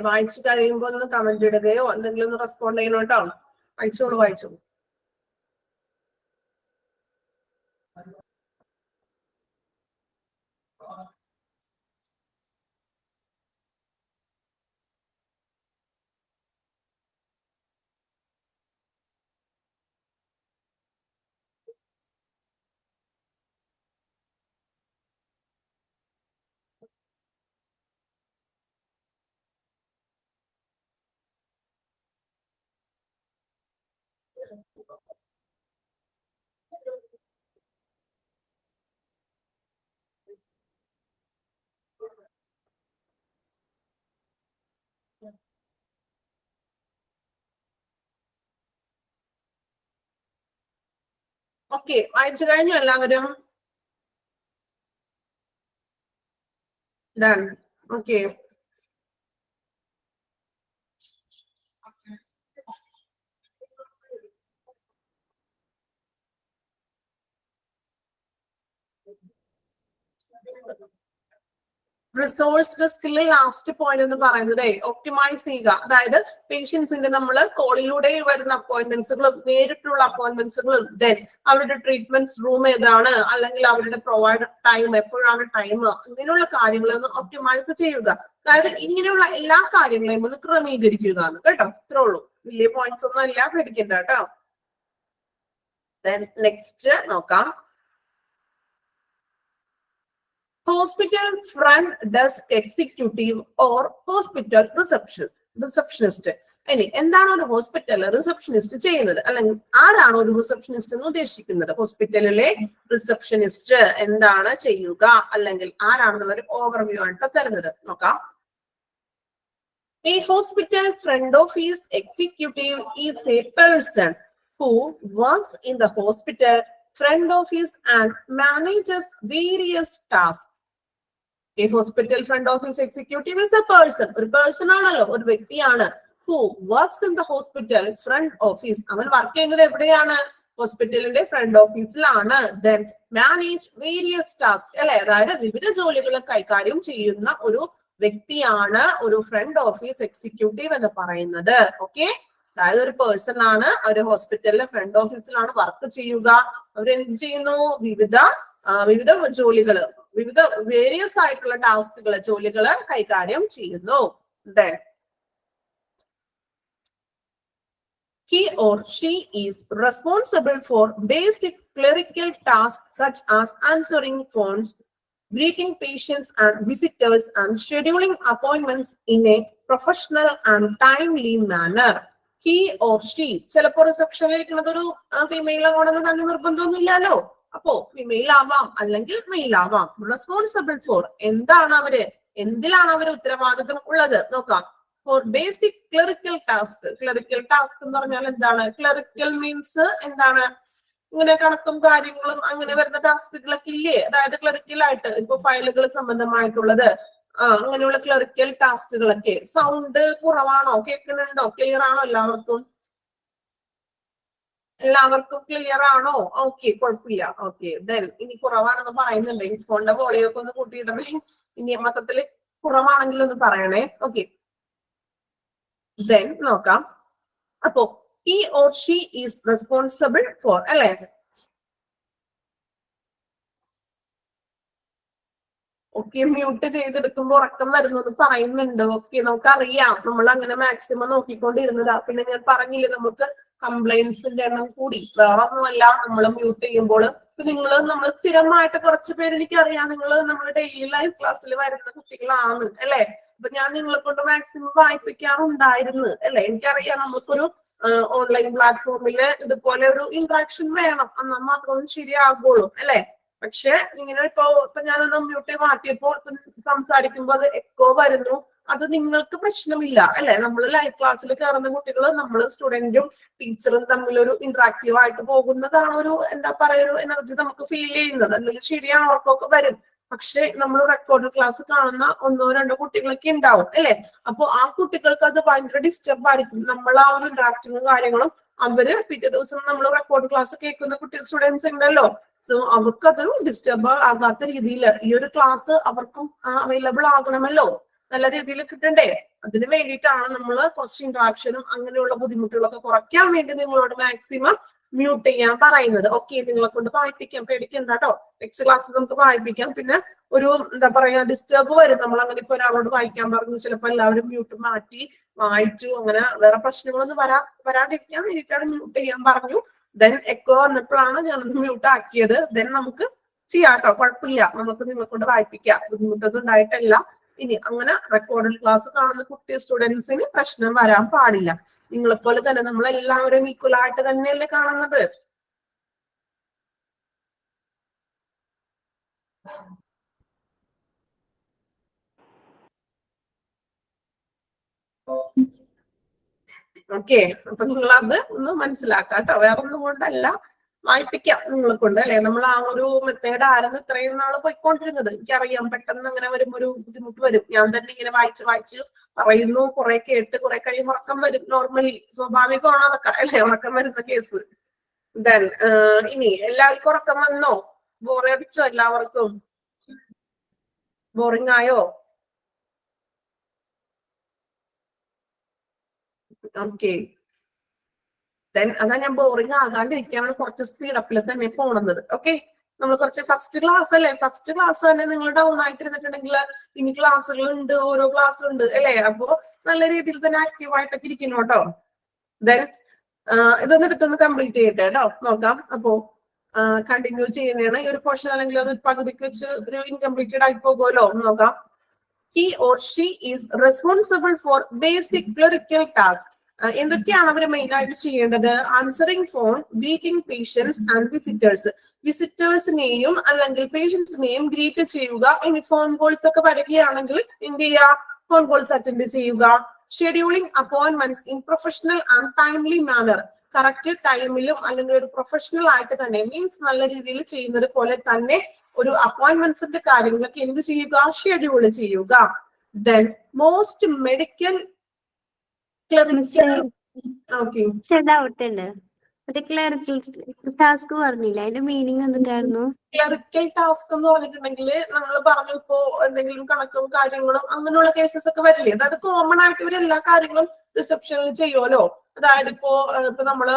വായിച്ചു കഴിയുമ്പോൾ ഒന്ന് കമന്റ് ഇടുകയോ എന്തെങ്കിലും ഒന്ന് റെസ്പോണ്ട് ചെയ്യണം കേട്ടോ. വായിച്ചോളൂ. ഓക്കെ, വായിച്ചു കഴിഞ്ഞു എല്ലാവരും? ഡൺ. ഓക്കെ, റിസോഴ്സ് ഡെസ്കിലെ ലാസ്റ്റ് പോയിന്റ് എന്ന് പറയുന്നത് ഒപ്റ്റിമൈസ് ചെയ്യുക. അതായത് പേഷ്യൻസിന്റെ നമ്മൾ കോളിലൂടെ വരുന്ന അപ്പോയിന്റ്മെന്റ്സുകളും നേരിട്ടുള്ള അപ്പോയിന്റ്മെന്റ്സുകളും ദെൻ അവരുടെ ട്രീറ്റ്മെന്റ് റൂം ഏതാണ്, അല്ലെങ്കിൽ അവരുടെ പ്രൊവൈഡ് ടൈം എപ്പോഴാണ് ടൈം, ഇങ്ങനെയുള്ള കാര്യങ്ങളൊന്ന് ഒപ്റ്റിമൈസ് ചെയ്യുക. അതായത് ഇങ്ങനെയുള്ള എല്ലാ കാര്യങ്ങളെയും ഒന്ന് ക്രമീകരിക്കുക എന്ന് കേട്ടോ. ഇത്രേ ഉള്ളൂ, വലിയ പോയിന്റ്സ് ഒന്നും അല്ല, പേടിക്കണ്ട കേട്ടോ. ദെൻ നെക്സ്റ്റ് നോക്കാം. Hospital front desk executive or hospital receptionist. ഇനി എന്താണ് ഒരു ഹോസ്പിറ്റലിലെ റിസപ്ഷനിസ്റ്റ് ചെയ്യുന്നത്, അല്ലെങ്കിൽ ആരാണ് ഒരു റിസപ്ഷനിസ്റ്റ് എന്ന് ഉദ്ദേശിക്കുന്നത്? ഹോസ്പിറ്റലിലെ റിസപ്ഷനിസ്റ്റ് എന്താണ് ചെയ്യുക, അല്ലെങ്കിൽ ആരാണെന്നുള്ളൊരു ഓവർവ്യൂ ആണ് തരുന്നത്. നോക്കാം. A hospital front office executive is a person who works in the hospital front office and manages various tasks. A hospital front office executive is a person. ഒരു പേഴ്സൺ ആണല്ലോ, ഒരു വ്യക്തിയാണ്. Who works in the hospital front office. അവൻ വർക്ക് ചെയ്യുന്നത് എവിടെയാണ്? ഹോസ്പിറ്റലിന്റെ ഫ്രണ്ട് ഓഫീസിലാണ്. Then manage various tasks. അല്ലെ, അതായത് വിവിധ ജോലികൾ കൈകാര്യം ചെയ്യുന്ന ഒരു വ്യക്തിയാണ് ഒരു ഫ്രണ്ട് ഓഫീസ് എക്സിക്യൂട്ടീവ് എന്ന് പറയുന്നത്. ഓക്കെ, അതായത് ഒരു പേഴ്സൺ ആണ്, ഒരു ഹോസ്പിറ്റലിലെ ഫ്രണ്ട് ഓഫീസിലാണ് വർക്ക് ചെയ്യുക. അവരെന്ത് ചെയ്യുന്നു? വിവിധ ജോലികള്, വിവിധ വേരിയസ് ആയിട്ടുള്ള ടാസ്കുകള്, ജോലികള് കൈകാര്യം ചെയ്യുന്നു. He or she is responsible for basic clerical tasks such as answering phones, greeting patients and visitors, and scheduling appointments in a professional and timely manner. He or she, ചിലപ്പോൾ റിസപ്ഷനിൽ ഇരിക്കുന്നത് ഒരു ഫീമെയിൽ ആവണമെന്ന് തന്നെ നിർബന്ധമൊന്നുമില്ലല്ലോ. അപ്പോ ഫീമെയിൽ ആവാം അല്ലെങ്കിൽ മെയിൽ ആവാം. റെസ്പോൺസിബിൾ ഫോർ, എന്താണ് അവര്, എന്തിലാണ് അവര് ഉത്തരവാദിത്വം ഉള്ളത്? നോക്കാം. For basic clerical task. Clerical task എന്ന് പറഞ്ഞാൽ എന്താണ്? ക്ലറിക്കൽ മീൻസ് എന്താണ്? ഇങ്ങനെ കണക്കും കാര്യങ്ങളും അങ്ങനെ വരുന്ന ടാസ്കുകളൊക്കെ ഇല്ലേ? അതായത് ക്ലറിക്കൽ ആയിട്ട് ഇപ്പൊ ഫയലുകൾ സംബന്ധമായിട്ടുള്ളത്, അങ്ങനെയുള്ള ക്ലറിക്കൽ ടാസ്കുകളൊക്കെ. സൗണ്ട് കുറവാണോ? കേൾക്കുന്നുണ്ടോ? ക്ലിയർ ആണോ? എല്ലാവർക്കും ക്ലിയർ ആണോ? ഓക്കെ, കുഴപ്പമില്ല. ഓക്കെ, ദെൻ ഇനി കുറവാണെന്ന് പറയുന്നുണ്ട്. ഈ ഫോണിന്റെ വോളിയൊക്കെ ഒന്ന് കൂട്ടിയിടണേ. ഇനി മൊത്തത്തില് കുറവാണെങ്കിൽ ഒന്ന് പറയണേ. ഓക്കെ, ദെൻ നോക്കാം. അപ്പോ he or she is responsible for, അല്ലെ? ഓക്കെ, മ്യൂട്ട് ചെയ്തെടുക്കുമ്പോ ഉറക്കം വരുന്നത് പറയുന്നുണ്ട്. ഓക്കെ, നമുക്കറിയാം, നമ്മൾ അങ്ങനെ മാക്സിമം നോക്കിക്കൊണ്ടിരുന്നതാ. പിന്നെ ഞാൻ പറഞ്ഞില്ലേ, നമുക്ക് കംപ്ലൈന്റ്സിന്റെ എണ്ണം കൂടി. വേറെ ഒന്നുമല്ല, നമ്മൾ മ്യൂട്ട് ചെയ്യുമ്പോൾ നമ്മൾ സ്ഥിരമായിട്ട് കുറച്ച് പേര്, എനിക്കറിയാം, നിങ്ങൾ നമ്മുടെ ഡെയിലി ലൈഫ് ക്ലാസ്സിൽ വരുന്ന കുട്ടികളാണ് അല്ലെ. അപ്പൊ ഞാൻ നിങ്ങളെ കൊണ്ട് മാക്സിമം വായിപ്പിക്കാറുണ്ടായിരുന്നു അല്ലെ. എനിക്കറിയാം, നമുക്കൊരു ഓൺലൈൻ പ്ലാറ്റ്ഫോമില് ഇതുപോലെ ഒരു ഇന്ററാക്ഷൻ വേണം, എന്നാൽ മാത്രമേ ശരിയാകുള്ളൂ അല്ലെ. പക്ഷെ ഇങ്ങനെ ഇപ്പൊ ഞാനൊന്ന് മ്യൂട്ട് മാറ്റിയപ്പോൾ സംസാരിക്കുമ്പോൾ അത് എക്കോ വരുന്നു. അത് നിങ്ങൾക്ക് പ്രശ്നമില്ല അല്ലെ. നമ്മൾ ലൈവ് ക്ലാസ്സിൽ കയറുന്ന കുട്ടികൾ, നമ്മൾ സ്റ്റുഡന്റും ടീച്ചറും തമ്മിൽ ഒരു ഇന്ററാക്റ്റീവ് ആയിട്ട് പോകുന്നതാണ് ഒരു എന്താ പറയുക, ഒരു എനർജി നമുക്ക് ഫീൽ ചെയ്യുന്നത്. അല്ലെങ്കിൽ ശരിയാണ്, ഉറക്കമൊക്കെ വരും. പക്ഷെ നമ്മൾ റെക്കോർഡ് ക്ലാസ് കാണുന്ന ഒന്നോ രണ്ടോ കുട്ടികളൊക്കെ ഉണ്ടാവും അല്ലെ. അപ്പൊ ആ കുട്ടികൾക്ക് അത് ഭയങ്കര ഡിസ്റ്റർബ് ആയിരിക്കും. നമ്മൾ ആ ഒരു ഇന്ററാക്ഷനും കാര്യങ്ങളും അവര് പിറ്റേ ദിവസം നമ്മൾ റെക്കോർഡ് ക്ലാസ് കേൾക്കുന്ന സ്റ്റുഡൻസ് ഉണ്ടല്ലോ. സോ അവർക്ക് അതൊരു ഡിസ്റ്റർബ് ആകാത്ത രീതിയിൽ ഈ ഒരു ക്ലാസ് അവർക്കും അവൈലബിൾ ആകണമല്ലോ, നല്ല രീതിയിൽ കിട്ടണ്ടേ. അതിന് വേണ്ടിയിട്ടാണ് നമ്മൾ കുറച്ച് ഇന്ററാക്ഷനും അങ്ങനെയുള്ള ബുദ്ധിമുട്ടുകളൊക്കെ കുറയ്ക്കാൻ വേണ്ടി നിങ്ങളോട് മാക്സിമം മ്യൂട്ട് ചെയ്യാൻ പറയുന്നത്. ഓക്കെ, നിങ്ങളെ കൊണ്ട് വായിപ്പിക്കാം, പേടിക്കണ്ട കേട്ടോ. നെക്സ്റ്റ് ക്ലാസ്സിൽ നമുക്ക് വായിപ്പിക്കാം. പിന്നെ ഒരു എന്താ പറയാ, ഡിസ്റ്റർബ് വരും. നമ്മൾ അങ്ങനെ ഇപ്പൊ ഒരാളോട് വായിക്കാൻ പറഞ്ഞു, ചിലപ്പോൾ എല്ലാവരും മ്യൂട്ട് മാറ്റി വായിച്ചു, അങ്ങനെ വേറെ പ്രശ്നങ്ങളൊന്നും വരാണ്ടിരിക്കാൻ വേണ്ടിയിട്ടാണ് മ്യൂട്ട് ചെയ്യാൻ പറഞ്ഞു. ദെൻ എക്കോ വന്നപ്പോഴാണ് ഞാനത് മ്യൂട്ട് ആക്കിയത്. ദെൻ നമുക്ക് ചെയ്യാം കേട്ടോ, കുഴപ്പമില്ല. നമുക്ക് നിങ്ങളെ കൊണ്ട് വായിപ്പിക്കാം, ബുദ്ധിമുട്ടൊന്നും ഉണ്ടായിട്ടല്ല. ഇനി അങ്ങനെ റെക്കോർഡഡ് ക്ലാസ് കാണുന്ന കുട്ടി സ്റ്റുഡൻസിന് പ്രശ്നം വരാൻ പാടില്ല. നിങ്ങളെപ്പോലെ തന്നെ നമ്മളെല്ലാവരും ഈക്വൽ ആയിട്ട് തന്നെയല്ലേ കാണുന്നത്. ഓക്കെ, അപ്പൊ നിങ്ങൾ അത് ഒന്ന് മനസ്സിലാക്കാം കേട്ടോ. വേറെ ഒന്നും കൊണ്ടല്ല, വായിപ്പിക്കാം നിങ്ങളെ കൊണ്ട് അല്ലെ. നമ്മൾ ആ ഒരു മെത്തേഡ് ആരെന്ന് ഇത്രയും നാള് പോയിക്കൊണ്ടിരുന്നത്. എനിക്കറിയാം പെട്ടെന്ന് അങ്ങനെ വരുമ്പോ ഒരു ബുദ്ധിമുട്ട് വരും. ഞാൻ തന്നെ ഇങ്ങനെ വായിച്ച് പറയുന്നു, കുറെ കേട്ട് കുറെ കഴിയുമ്പോൾ ഉറക്കം വരും. നോർമലി സ്വാഭാവികമാണ് അതൊക്കെ അല്ലെ, ഉറക്കം വരുന്ന കേസ്. ദെൻ ഇനി എല്ലാവർക്കും ഉറക്കം വന്നോ? ബോറടിച്ചോ? എല്ലാവർക്കും ബോറിംഗ് ആയോ? ഓക്കെ, ദെൻ അതാ ഞാൻ ബോറിംഗ് ആകാണ്ടിരിക്കാണ് കുറച്ച് സ്പീഡപ്പിൽ തന്നെ പോണത്. ഓക്കെ, നമ്മൾ കുറച്ച് ഫസ്റ്റ് ക്ലാസ് അല്ലേ, ഫസ്റ്റ് ക്ലാസ് തന്നെ നിങ്ങൾ ഡൗൺ ആയിട്ടിരുന്നിട്ടുണ്ടെങ്കിൽ ഇനി ക്ലാസ്സുകൾ ഉണ്ട്, ഓരോ ക്ലാസ് ഉണ്ട് അല്ലേ. അപ്പോ നല്ല രീതിയിൽ തന്നെ ആക്റ്റീവ് ആയിട്ടൊക്കെ ഇരിക്കണം കേട്ടോ. ദെൻ ഇതൊന്ന് എടുത്തൊന്ന് കംപ്ലീറ്റ് ചെയ്യട്ടെ കേട്ടോ, നോക്കാം. അപ്പോ കണ്ടിന്യൂ ചെയ്യുന്നതാണ് ഈ ഒരു പോർഷൻ, അല്ലെങ്കിൽ ഒരു പകുതിക്ക് വെച്ച് ഒരു ഇൻകംപ്ലീറ്റഡ് ആയി പോകുമല്ലോ, നോക്കാം. He or she is responsible for basic clerical tasks. എന്തൊക്കെയാണ് അവർ മെയിൻ ആയിട്ട് ചെയ്യേണ്ടത്? Answering phone, greeting patients and visitors. വിസിറ്റേഴ്സിനെയും അല്ലെങ്കിൽ പേഷ്യൻസിനെയും ഗ്രീറ്റ് ചെയ്യുക. ഇനി ഫോൺ കോൾസ് ഒക്കെ വരികയാണെങ്കിൽ എന്ത് ചെയ്യുക? ഫോൺ കോൾസ് അറ്റൻഡ് ചെയ്യുക. Scheduling appointments in professional and timely manner. Correct ടൈമിലും അല്ലെങ്കിൽ ഒരു പ്രൊഫഷണൽ ആയിട്ട് തന്നെ, മീൻസ് നല്ല രീതിയിൽ ചെയ്യുന്നത് പോലെ തന്നെ ഒരു അപ്പോയിന്റ്മെന്റ്സിന്റെ കാര്യങ്ങളൊക്കെ എന്ത് ചെയ്യുക? ഷെഡ്യൂൾ ചെയ്യുക. ദെൻ മോസ്റ്റ് മെഡിക്കൽ ഡൗട്ട് ഉണ്ട്. ക്ലറിക്കൽ ടാസ്ക് പറഞ്ഞില്ല, അതിന്റെ മീനിങ് എന്തായിരുന്നു? ക്ലറിക്കൽ ടാസ്ക് എന്ന് പറഞ്ഞിട്ടുണ്ടെങ്കിൽ നമ്മൾ പറഞ്ഞു, ഇപ്പോ എന്തെങ്കിലും കണക്കും കാര്യങ്ങളും അങ്ങനെയുള്ള കേസസ് ഒക്കെ വരില്ലേ, അതായത് കോമൺ ആയിട്ട് ഇവർ എല്ലാ കാര്യങ്ങളും റിസപ്ഷനിൽ ചെയ്യുമല്ലോ. അതായത് ഇപ്പോ നമ്മള്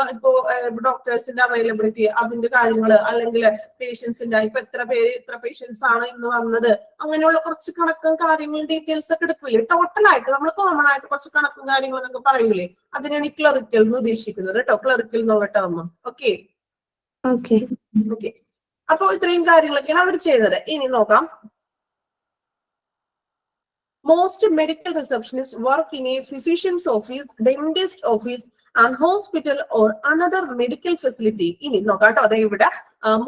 ഡോക്ടേഴ്സിന്റെ അവൈലബിലിറ്റി, അതിന്റെ കാര്യങ്ങള്, അല്ലെങ്കിൽ പേഷ്യൻസിന്റെ ഇപ്പൊ എത്ര പേഷ്യൻസ് ആണ് ഇന്ന് വന്നത്, അങ്ങനെയുള്ള കുറച്ച് കണക്കും കാര്യങ്ങളും ഡീറ്റെയിൽസ് ഒക്കെ എടുക്കില്ലേ. ടോട്ടൽ ആയിട്ട് നമ്മൾ കോമൺ ആയിട്ട് കുറച്ച് കണക്കും കാര്യങ്ങളും എന്നൊക്കെ പറയൂലേ, അതിനാണ് ഈ ക്ലറിക്കൽ എന്ന് ഉദ്ദേശിക്കുന്നത് കേട്ടോ, ക്ലറിക്കൽ എന്നുള്ള ടേം. ഓക്കെ ഓക്കെ ഓക്കെ, അപ്പൊ ഇത്രയും കാര്യങ്ങളൊക്കെയാണ് അവർ ചെയ്തത്. ഇനി നോക്കാം. Most medical receptionists work in a physician's office, dentist office, and hospital or another medical facility. ഇനി നോക്കാട്ടോ, അതെ ഇവിടെ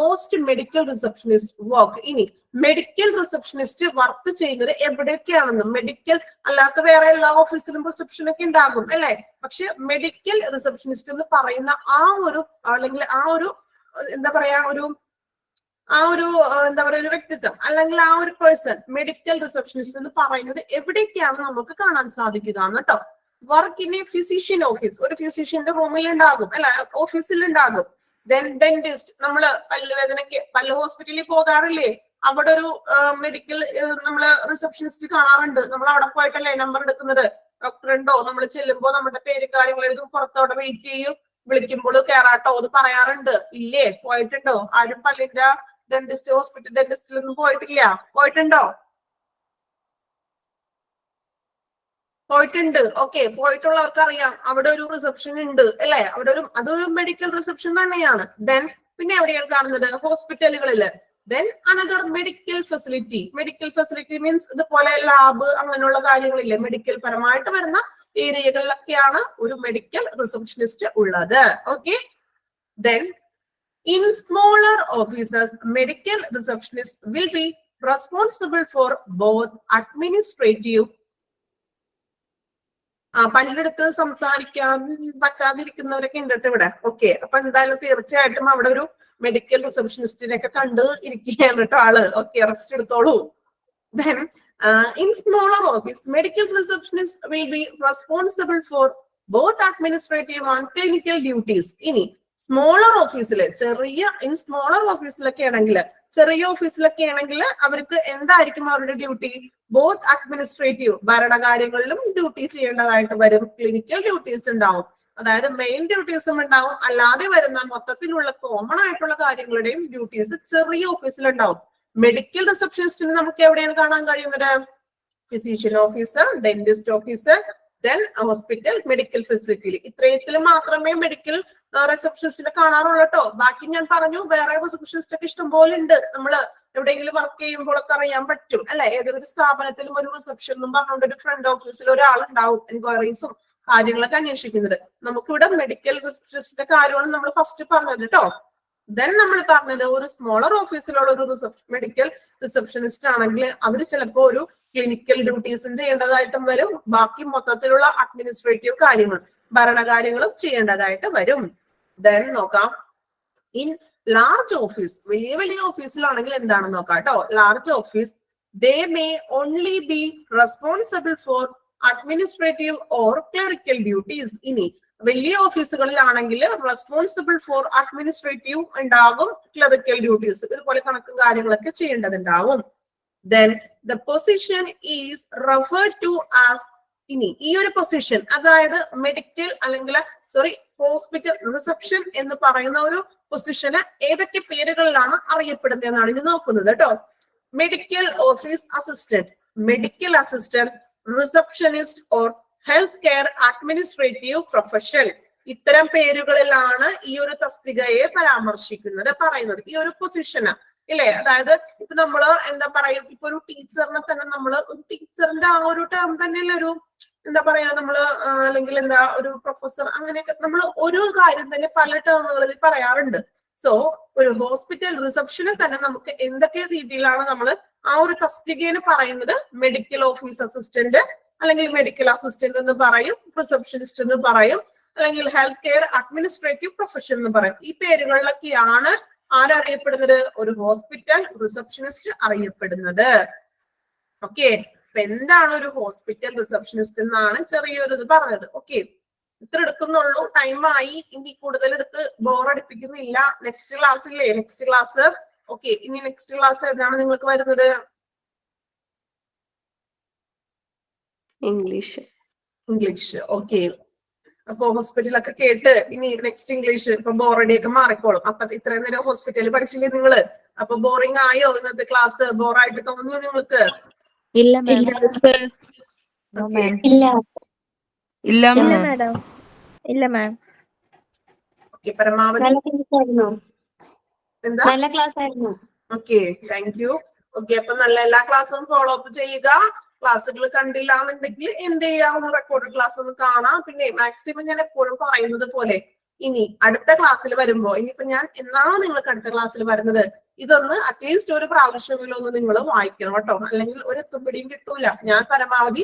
മോസ്റ്റ് മെഡിക്കൽ റിസപ്ഷനിസ്റ്റ് വർക്ക്. ഇനി മെഡിക്കൽ റിസപ്ഷനിസ്റ്റ് വർക്ക് ചെയ്യുന്നത് എവിടെയൊക്കെയാണെന്ന്, മെഡിക്കൽ അല്ലാത്ത വേറെ എല്ലാ ഓഫീസിലും റിസപ്ഷൻ ഒക്കെ ഉണ്ടാകും അല്ലെ. പക്ഷെ മെഡിക്കൽ റിസപ്ഷനിസ്റ്റ് എന്ന് പറയുന്ന ആ ഒരു, അല്ലെങ്കിൽ ആ ഒരു എന്താ പറയാ, ഒരു വ്യക്തിത്വം, അല്ലെങ്കിൽ ആ ഒരു പേഴ്സൺ, മെഡിക്കൽ റിസപ്ഷനിസ്റ്റ് എന്ന് പറയുന്നത് എവിടേക്കാണ് നമുക്ക് കാണാൻ സാധിക്കുക കേട്ടോ. Work in A physician office, ഒരു ഫിസിഷ്യന്റെ റൂമിൽ ഉണ്ടാകും അല്ല, ഓഫീസിൽ ഉണ്ടാകും. ദെൻ ഡെന്റിസ്റ്റ്, നമ്മള് പല്ലുവേദനയ്ക്ക് പല്ല് ഹോസ്പിറ്റലിൽ പോകാറില്ലേ, അവിടെ ഒരു മെഡിക്കൽ നമ്മള് റിസപ്ഷനിസ്റ്റ് കാണാറുണ്ട്. നമ്മൾ അവിടെ പോയിട്ടല്ലേ നമ്പർ എടുക്കുന്നത്. ഡോക്ടർ ഉണ്ടോ, നമ്മൾ ചെല്ലുമ്പോ നമ്മുടെ പേര് കാര്യങ്ങൾ എഴുതും, പുറത്തോടെ വെയിറ്റ് ചെയ്യും, വിളിക്കുമ്പോൾ കേറാട്ടോ എന്ന് പറയാറുണ്ട്. ഇല്ലേ, പോയിട്ടുണ്ടോ? ആരും പല്ലിന്റെ ഹോസ്പിറ്റൽ ഡെന്റിസ്റ്റിലൊന്നും പോയിട്ടില്ല? പോയിട്ടുണ്ടോ? പോയിട്ടുണ്ട്. ഓക്കെ, പോയിട്ടുള്ളവർക്ക് അറിയാം അവിടെ ഒരു റിസപ്ഷൻ ഉണ്ട് അല്ലെ, അവിടെ അതൊരു മെഡിക്കൽ റിസപ്ഷൻ തന്നെയാണ്. ദെൻ പിന്നെ എവിടെയാണ് കാണുന്നത്? ഹോസ്പിറ്റലുകളില്. Then another medical facility. Medical facility means ഇതുപോലെ ലാബ് അങ്ങനെയുള്ള കാര്യങ്ങളില്ലേ, മെഡിക്കൽ പരമായിട്ട് വരുന്ന ഏരിയകളിലൊക്കെയാണ് ഒരു മെഡിക്കൽ റിസപ്ഷനിസ്റ്റ് ഉള്ളത്. Okay, then in smaller offices, medical receptionists will be responsible for both administrative. പലയിടത്ത് സംസാരിക്കാൻ പറ്റാതിരിക്കുന്നവരൊക്കെ ഉണ്ട് ഇവിടെ. ഓക്കെ, അപ്പൊ എന്തായാലും തീർച്ചയായിട്ടും അവിടെ ഒരു മെഡിക്കൽ റിസപ്ഷനിസ്റ്റിനെയൊക്കെ കണ്ട് ഇരിക്കുകയാണ് കേട്ടോ ആള്. ഓക്കെ, റെസ്റ്റ് എടുത്തോളൂ. Then in smaller office, medical receptionists will be responsible for both administrative and clinical duties. ഇനി സ്മോളർ ഓഫീസില്, സ്മോളർ ഓഫീസിലൊക്കെ ആണെങ്കിൽ അവർക്ക് എന്തായിരിക്കും അവരുടെ ഡ്യൂട്ടി? ബോത്ത് അഡ്മിനിസ്ട്രേറ്റീവ്, ഭരണകാര്യങ്ങളിലും ഡ്യൂട്ടി ചെയ്യേണ്ടതായിട്ട് വരും. ക്ലിനിക്കൽ ഡ്യൂട്ടീസ് ഉണ്ടാവും, അതായത് മെയിൻ ഡ്യൂട്ടീസും ഉണ്ടാവും. അല്ലാതെ വരുന്ന മൊത്തത്തിലുള്ള കോമൺ ആയിട്ടുള്ള കാര്യങ്ങളുടെയും ഡ്യൂട്ടീസ് ചെറിയ ഓഫീസിലുണ്ടാവും. മെഡിക്കൽ റിസപ്ഷനിസ്റ്റിന് നമുക്ക് എവിടെയാണ് കാണാൻ കഴിയുന്നത്? Physician officer, dentist officer, then hospital, medical ഫെസിലിറ്റിയിൽ. ഇത്രയത്തിൽ മാത്രമേ മെഡിക്കൽ റിസപ്ഷനിസ്റ്റിനെ കാണാറുള്ളൂ കേട്ടോ. ബാക്കി ഞാൻ പറഞ്ഞു വേറെ റിസപ്ഷനിസ്റ്റ് ഒക്കെ ഇഷ്ടം പോലെ ഉണ്ട്. നമ്മള് എവിടെയെങ്കിലും വർക്ക് ചെയ്യുമ്പോഴൊക്കെ അറിയാൻ പറ്റും അല്ലെ, ഏതൊരു സ്ഥാപനത്തിലും ഒരു റിസപ്ഷൻ എന്നും പറഞ്ഞുകൊണ്ട് ഒരു ഫ്രണ്ട് ഓഫീസിൽ ഒരാളുണ്ടാവും, എൻക്വയറീസും കാര്യങ്ങളൊക്കെ അന്വേഷിക്കുന്നത്. നമുക്കിവിടെ മെഡിക്കൽ റിസപ്ഷനിസ്റ്റിന്റെ കാര്യമാണ് നമ്മൾ ഫസ്റ്റ് പറഞ്ഞത് കേട്ടോ. ദെൻ നമ്മൾ പറഞ്ഞത് ഒരു സ്മോളർ ഓഫീസിലുള്ള ഒരു മെഡിക്കൽ റിസപ്ഷനിസ്റ്റ് ആണെങ്കിൽ അവർ ചിലപ്പോ ഒരു ക്ലിനിക്കൽ ഡ്യൂട്ടീസും ചെയ്യേണ്ടതായിട്ടും വരും. ബാക്കി മൊത്തത്തിലുള്ള അഡ്മിനിസ്ട്രേറ്റീവ് കാര്യങ്ങൾ, ഭരണകാര്യങ്ങളും ചെയ്യേണ്ടതായിട്ട് വരും. ദെൻ നോക്കാം. ഇൻ ലാർജ് ഓഫീസ്, വലിയ വലിയ ഓഫീസിലാണെങ്കിൽ എന്താണെന്ന് നോക്കാം കേട്ടോ. Large office they may only be responsible for administrative or clerical duties. ഇനി വലിയ ഓഫീസുകളിലാണെങ്കിൽ റെസ്പോൺസിബിൾ ഫോർ അഡ്മിനിസ്ട്രേറ്റീവ് ഉണ്ടാകും, ക്ലറിക്കൽ ഡ്യൂട്ടീസ് ഇതുപോലെ കണക്കും കാര്യങ്ങളൊക്കെ ചെയ്യേണ്ടതുണ്ടാവും. then the position is referred to as, ഇനി ഈ ഒരു പൊസിഷൻ അതായത് മെഡിക്കൽ അല്ലെങ്കിൽ ഹോസ്പിറ്റൽ റിസപ്ഷൻ എന്ന് പറയുന്ന ഒരു പൊസിഷന് ഏതൊക്കെ പേരുകളിലാണ് അറിയപ്പെടുന്നത് എന്നാണ് ഇനി നോക്കുന്നത് കേട്ടോ. Medical office assistant, medical assistant, receptionist or health care administrative profession, ഇത്തരം പേരുകളിലാണ് ഈ ഒരു തസ്തികയെ പരാമർശിക്കുന്നത്, പറയുന്നത് ഈ ഒരു പൊസിഷന് ഇല്ലേ. അതായത് ഇപ്പൊ നമ്മള് എന്താ പറയാ, ഇപ്പൊ ഒരു ടീച്ചറിനെ തന്നെ നമ്മള് ഒരു ടീച്ചറിന്റെ ആ ഒരു ടേം തന്നെയല്ലേ ഒരു എന്താ പറയാ നമ്മള് അല്ലെങ്കിൽ എന്താ ഒരു പ്രൊഫസർ, അങ്ങനെയൊക്കെ നമ്മൾ ഒരു കാര്യം തന്നെ പല ടേമുകളിൽ പറയാറുണ്ട്. സോ ഒരു ഹോസ്പിറ്റൽ റിസപ്ഷനിൽ തന്നെ നമുക്ക് എന്തൊക്കെ രീതിയിലാണ് നമ്മൾ ആ ഒരു തസ്തികയെന്ന് പറയുന്നത്, മെഡിക്കൽ ഓഫീസ് അസിസ്റ്റന്റ് അല്ലെങ്കിൽ മെഡിക്കൽ അസിസ്റ്റന്റ് എന്ന് പറയും, റിസപ്ഷനിസ്റ്റ് എന്ന് പറയും, അല്ലെങ്കിൽ ഹെൽത്ത് കെയർ അഡ്മിനിസ്ട്രേറ്റീവ് പ്രൊഫഷൻ എന്ന് പറയും. ഈ പേരുകളിലൊക്കെയാണ് ആരറിയപ്പെടുന്നത്, ഒരു ഹോസ്പിറ്റൽ റിസപ്ഷനിസ്റ്റ് അറിയപ്പെടുന്നത്. ഓക്കെ, അപ്പൊ എന്താണ് ഒരു ഹോസ്പിറ്റൽ റിസപ്ഷനിസ്റ്റ് എന്നാണ് ചെറിയൊരു ഇത് പറഞ്ഞത്. ഓക്കെ, ഇത്ര എടുക്കുന്നുള്ളൂ, ടൈമായി, ഇനി കൂടുതൽ എടുത്ത് ബോറടിപ്പിക്കുന്നില്ല. നെക്സ്റ്റ് ക്ലാസ് ഇല്ലേ, നെക്സ്റ്റ് ക്ലാസ്. ഓക്കെ, ഇനി നെക്സ്റ്റ് ക്ലാസ് ഏതാണ് നിങ്ങൾക്ക് വരുന്നത്? ഇംഗ്ലീഷ്. ഇംഗ്ലീഷ്. ഓക്കെ, അപ്പൊ ഹോസ്പിറ്റലൊക്കെ കേട്ട് ഇനി നെക്സ്റ്റ് ഇംഗ്ലീഷ്. ഇപ്പൊ ബോറടിയൊക്കെ മാറിക്കോളും. അപ്പൊ ഇത്രയും നേരം ഹോസ്പിറ്റലിൽ പഠിച്ചില്ലേ നിങ്ങള്? അപ്പൊ ബോറിംഗ് ആയോ ഇന്നത്തെ ക്ലാസ്? ബോറായിട്ട് തോന്നിയോ നിങ്ങൾക്ക്? ഇല്ല Okay. ഇല്ല മാഡം. ഇല്ല മാം. Okay, പരമാവധി നല്ല ക്ലാസ് ആയിരുന്നു. എന്താ? നല്ല ക്ലാസ് ആയിരുന്നു. Okay, thank you. ഓക്കെ, അപ്പൊ നല്ല എല്ലാ ക്ലാസ്സും ഫോളോ അപ്പ് ചെയ്യുക. ക്ലാസ്സുകൾ കണ്ടില്ല എന്നുണ്ടെങ്കിൽ എന്ത് ചെയ്യാവുന്ന റെക്കോർഡ് ക്ലാസ് ഒന്ന് കാണാം. പിന്നെ മാക്സിമം ഞാൻ എപ്പോഴും പറയുന്നത് പോലെ ഇനി അടുത്ത ക്ലാസ്സിൽ വരുമ്പോ, ഇനിയിപ്പോ ഞാൻ എന്നാണ് നിങ്ങൾക്ക് അടുത്ത ക്ലാസ്സിൽ വരുന്നത്, ഇതൊന്ന് അറ്റ്ലീസ്റ്റ് ഒരു പ്രാവശ്യമെങ്കിലും ഒന്ന് നിങ്ങൾ വായിക്കണം കേട്ടോ. അല്ലെങ്കിൽ ഒരു എത്തുംപിടിയും കിട്ടൂല. ഞാൻ പരമാവധി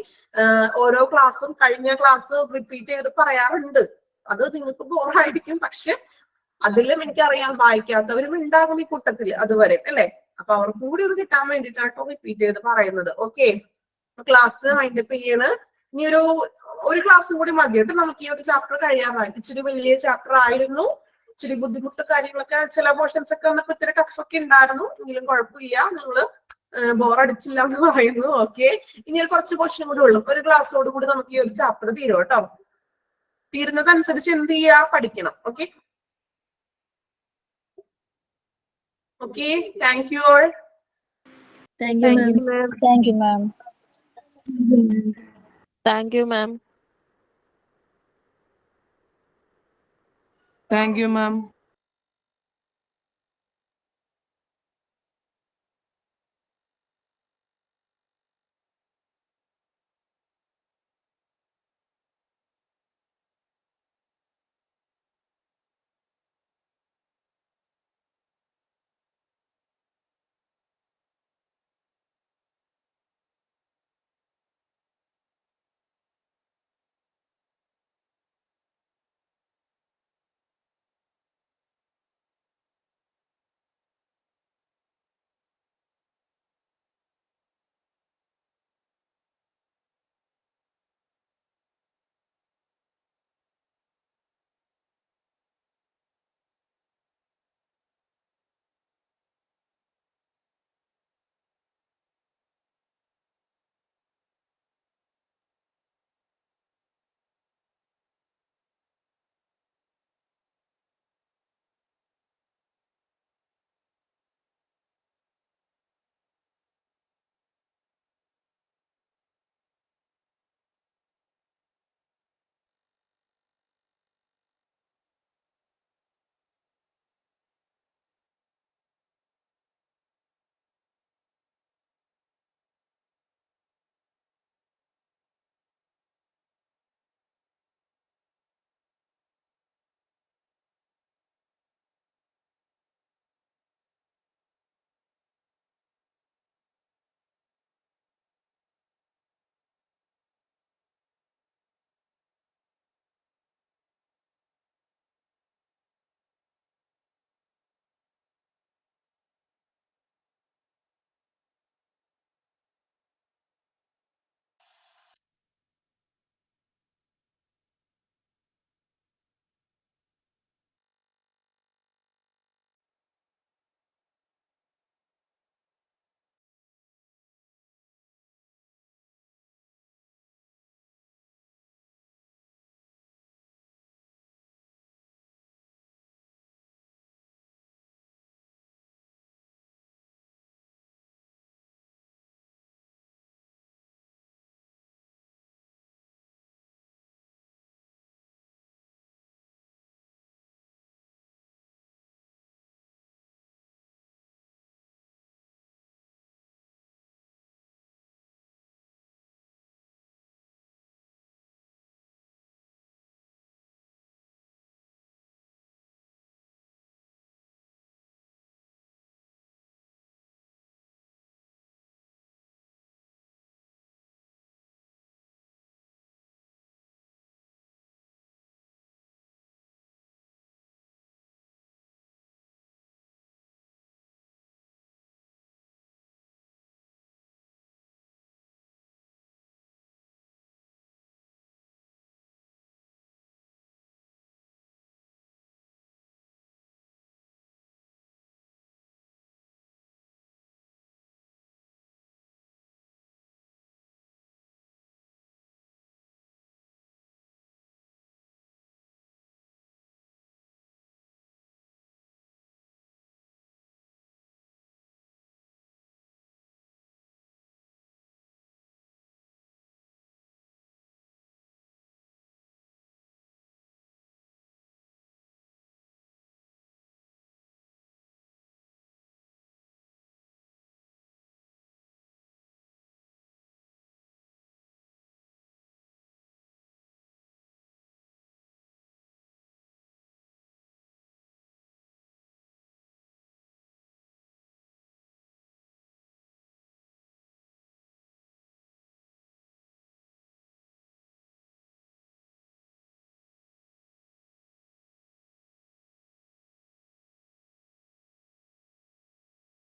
ഓരോ ക്ലാസ്സും കഴിഞ്ഞ ക്ലാസ് റിപ്പീറ്റ് ചെയ്ത് പറയാറുണ്ട്. അത് നിങ്ങൾക്ക് ബോറായിരിക്കും, പക്ഷെ അതിലും എനിക്കറിയാം വായിക്കാത്തവരും ഉണ്ടാകും ഈ കൂട്ടത്തില് അതുവരെ അല്ലെ. അപ്പൊ അവർക്ക് കൂടി ഒരു കിട്ടാൻ വേണ്ടിയിട്ടാണ് റിപ്പീറ്റ് ചെയ്ത് പറയുന്നത്. ഓക്കെ, ക്ലാസ് വൈൻഡപ്പ് ചെയ്യാണ്. ഇനി ഒരു ക്ലാസ്സും കൂടി മതി കേട്ടോ നമുക്ക് ഈ ഒരു ചാപ്റ്റർ കഴിയാനായി. ഇച്ചിരി വലിയ ചാപ്റ്റർ ആയിരുന്നു, ഇച്ചിരി ബുദ്ധിമുട്ട് കാര്യങ്ങളൊക്കെ, ചില പോർഷൻസ് ഒക്കെ വന്നപ്പോ ഇത്തിരി ടഫൊക്കെ ഉണ്ടായിരുന്നു. എങ്കിലും കുഴപ്പമില്ല, നിങ്ങള് ബോറടിച്ചില്ല എന്ന് പറയുന്നു. ഓക്കെ, ഇനി ഒരു കുറച്ച് പോർഷൻ കൂടി ഉള്ളു. ഒരു ക്ലാസ്സോട് കൂടി നമുക്ക് ഈ ഒരു ചാപ്റ്റർ തീരും കേട്ടോ. തീരുന്നതനുസരിച്ച് എന്ത് ചെയ്യാ, പഠിക്കണം. Okay okay, thank you all. Thank you, ma'am. Thank you, ma'am. Thank you, ma'am. Thank you, ma'am.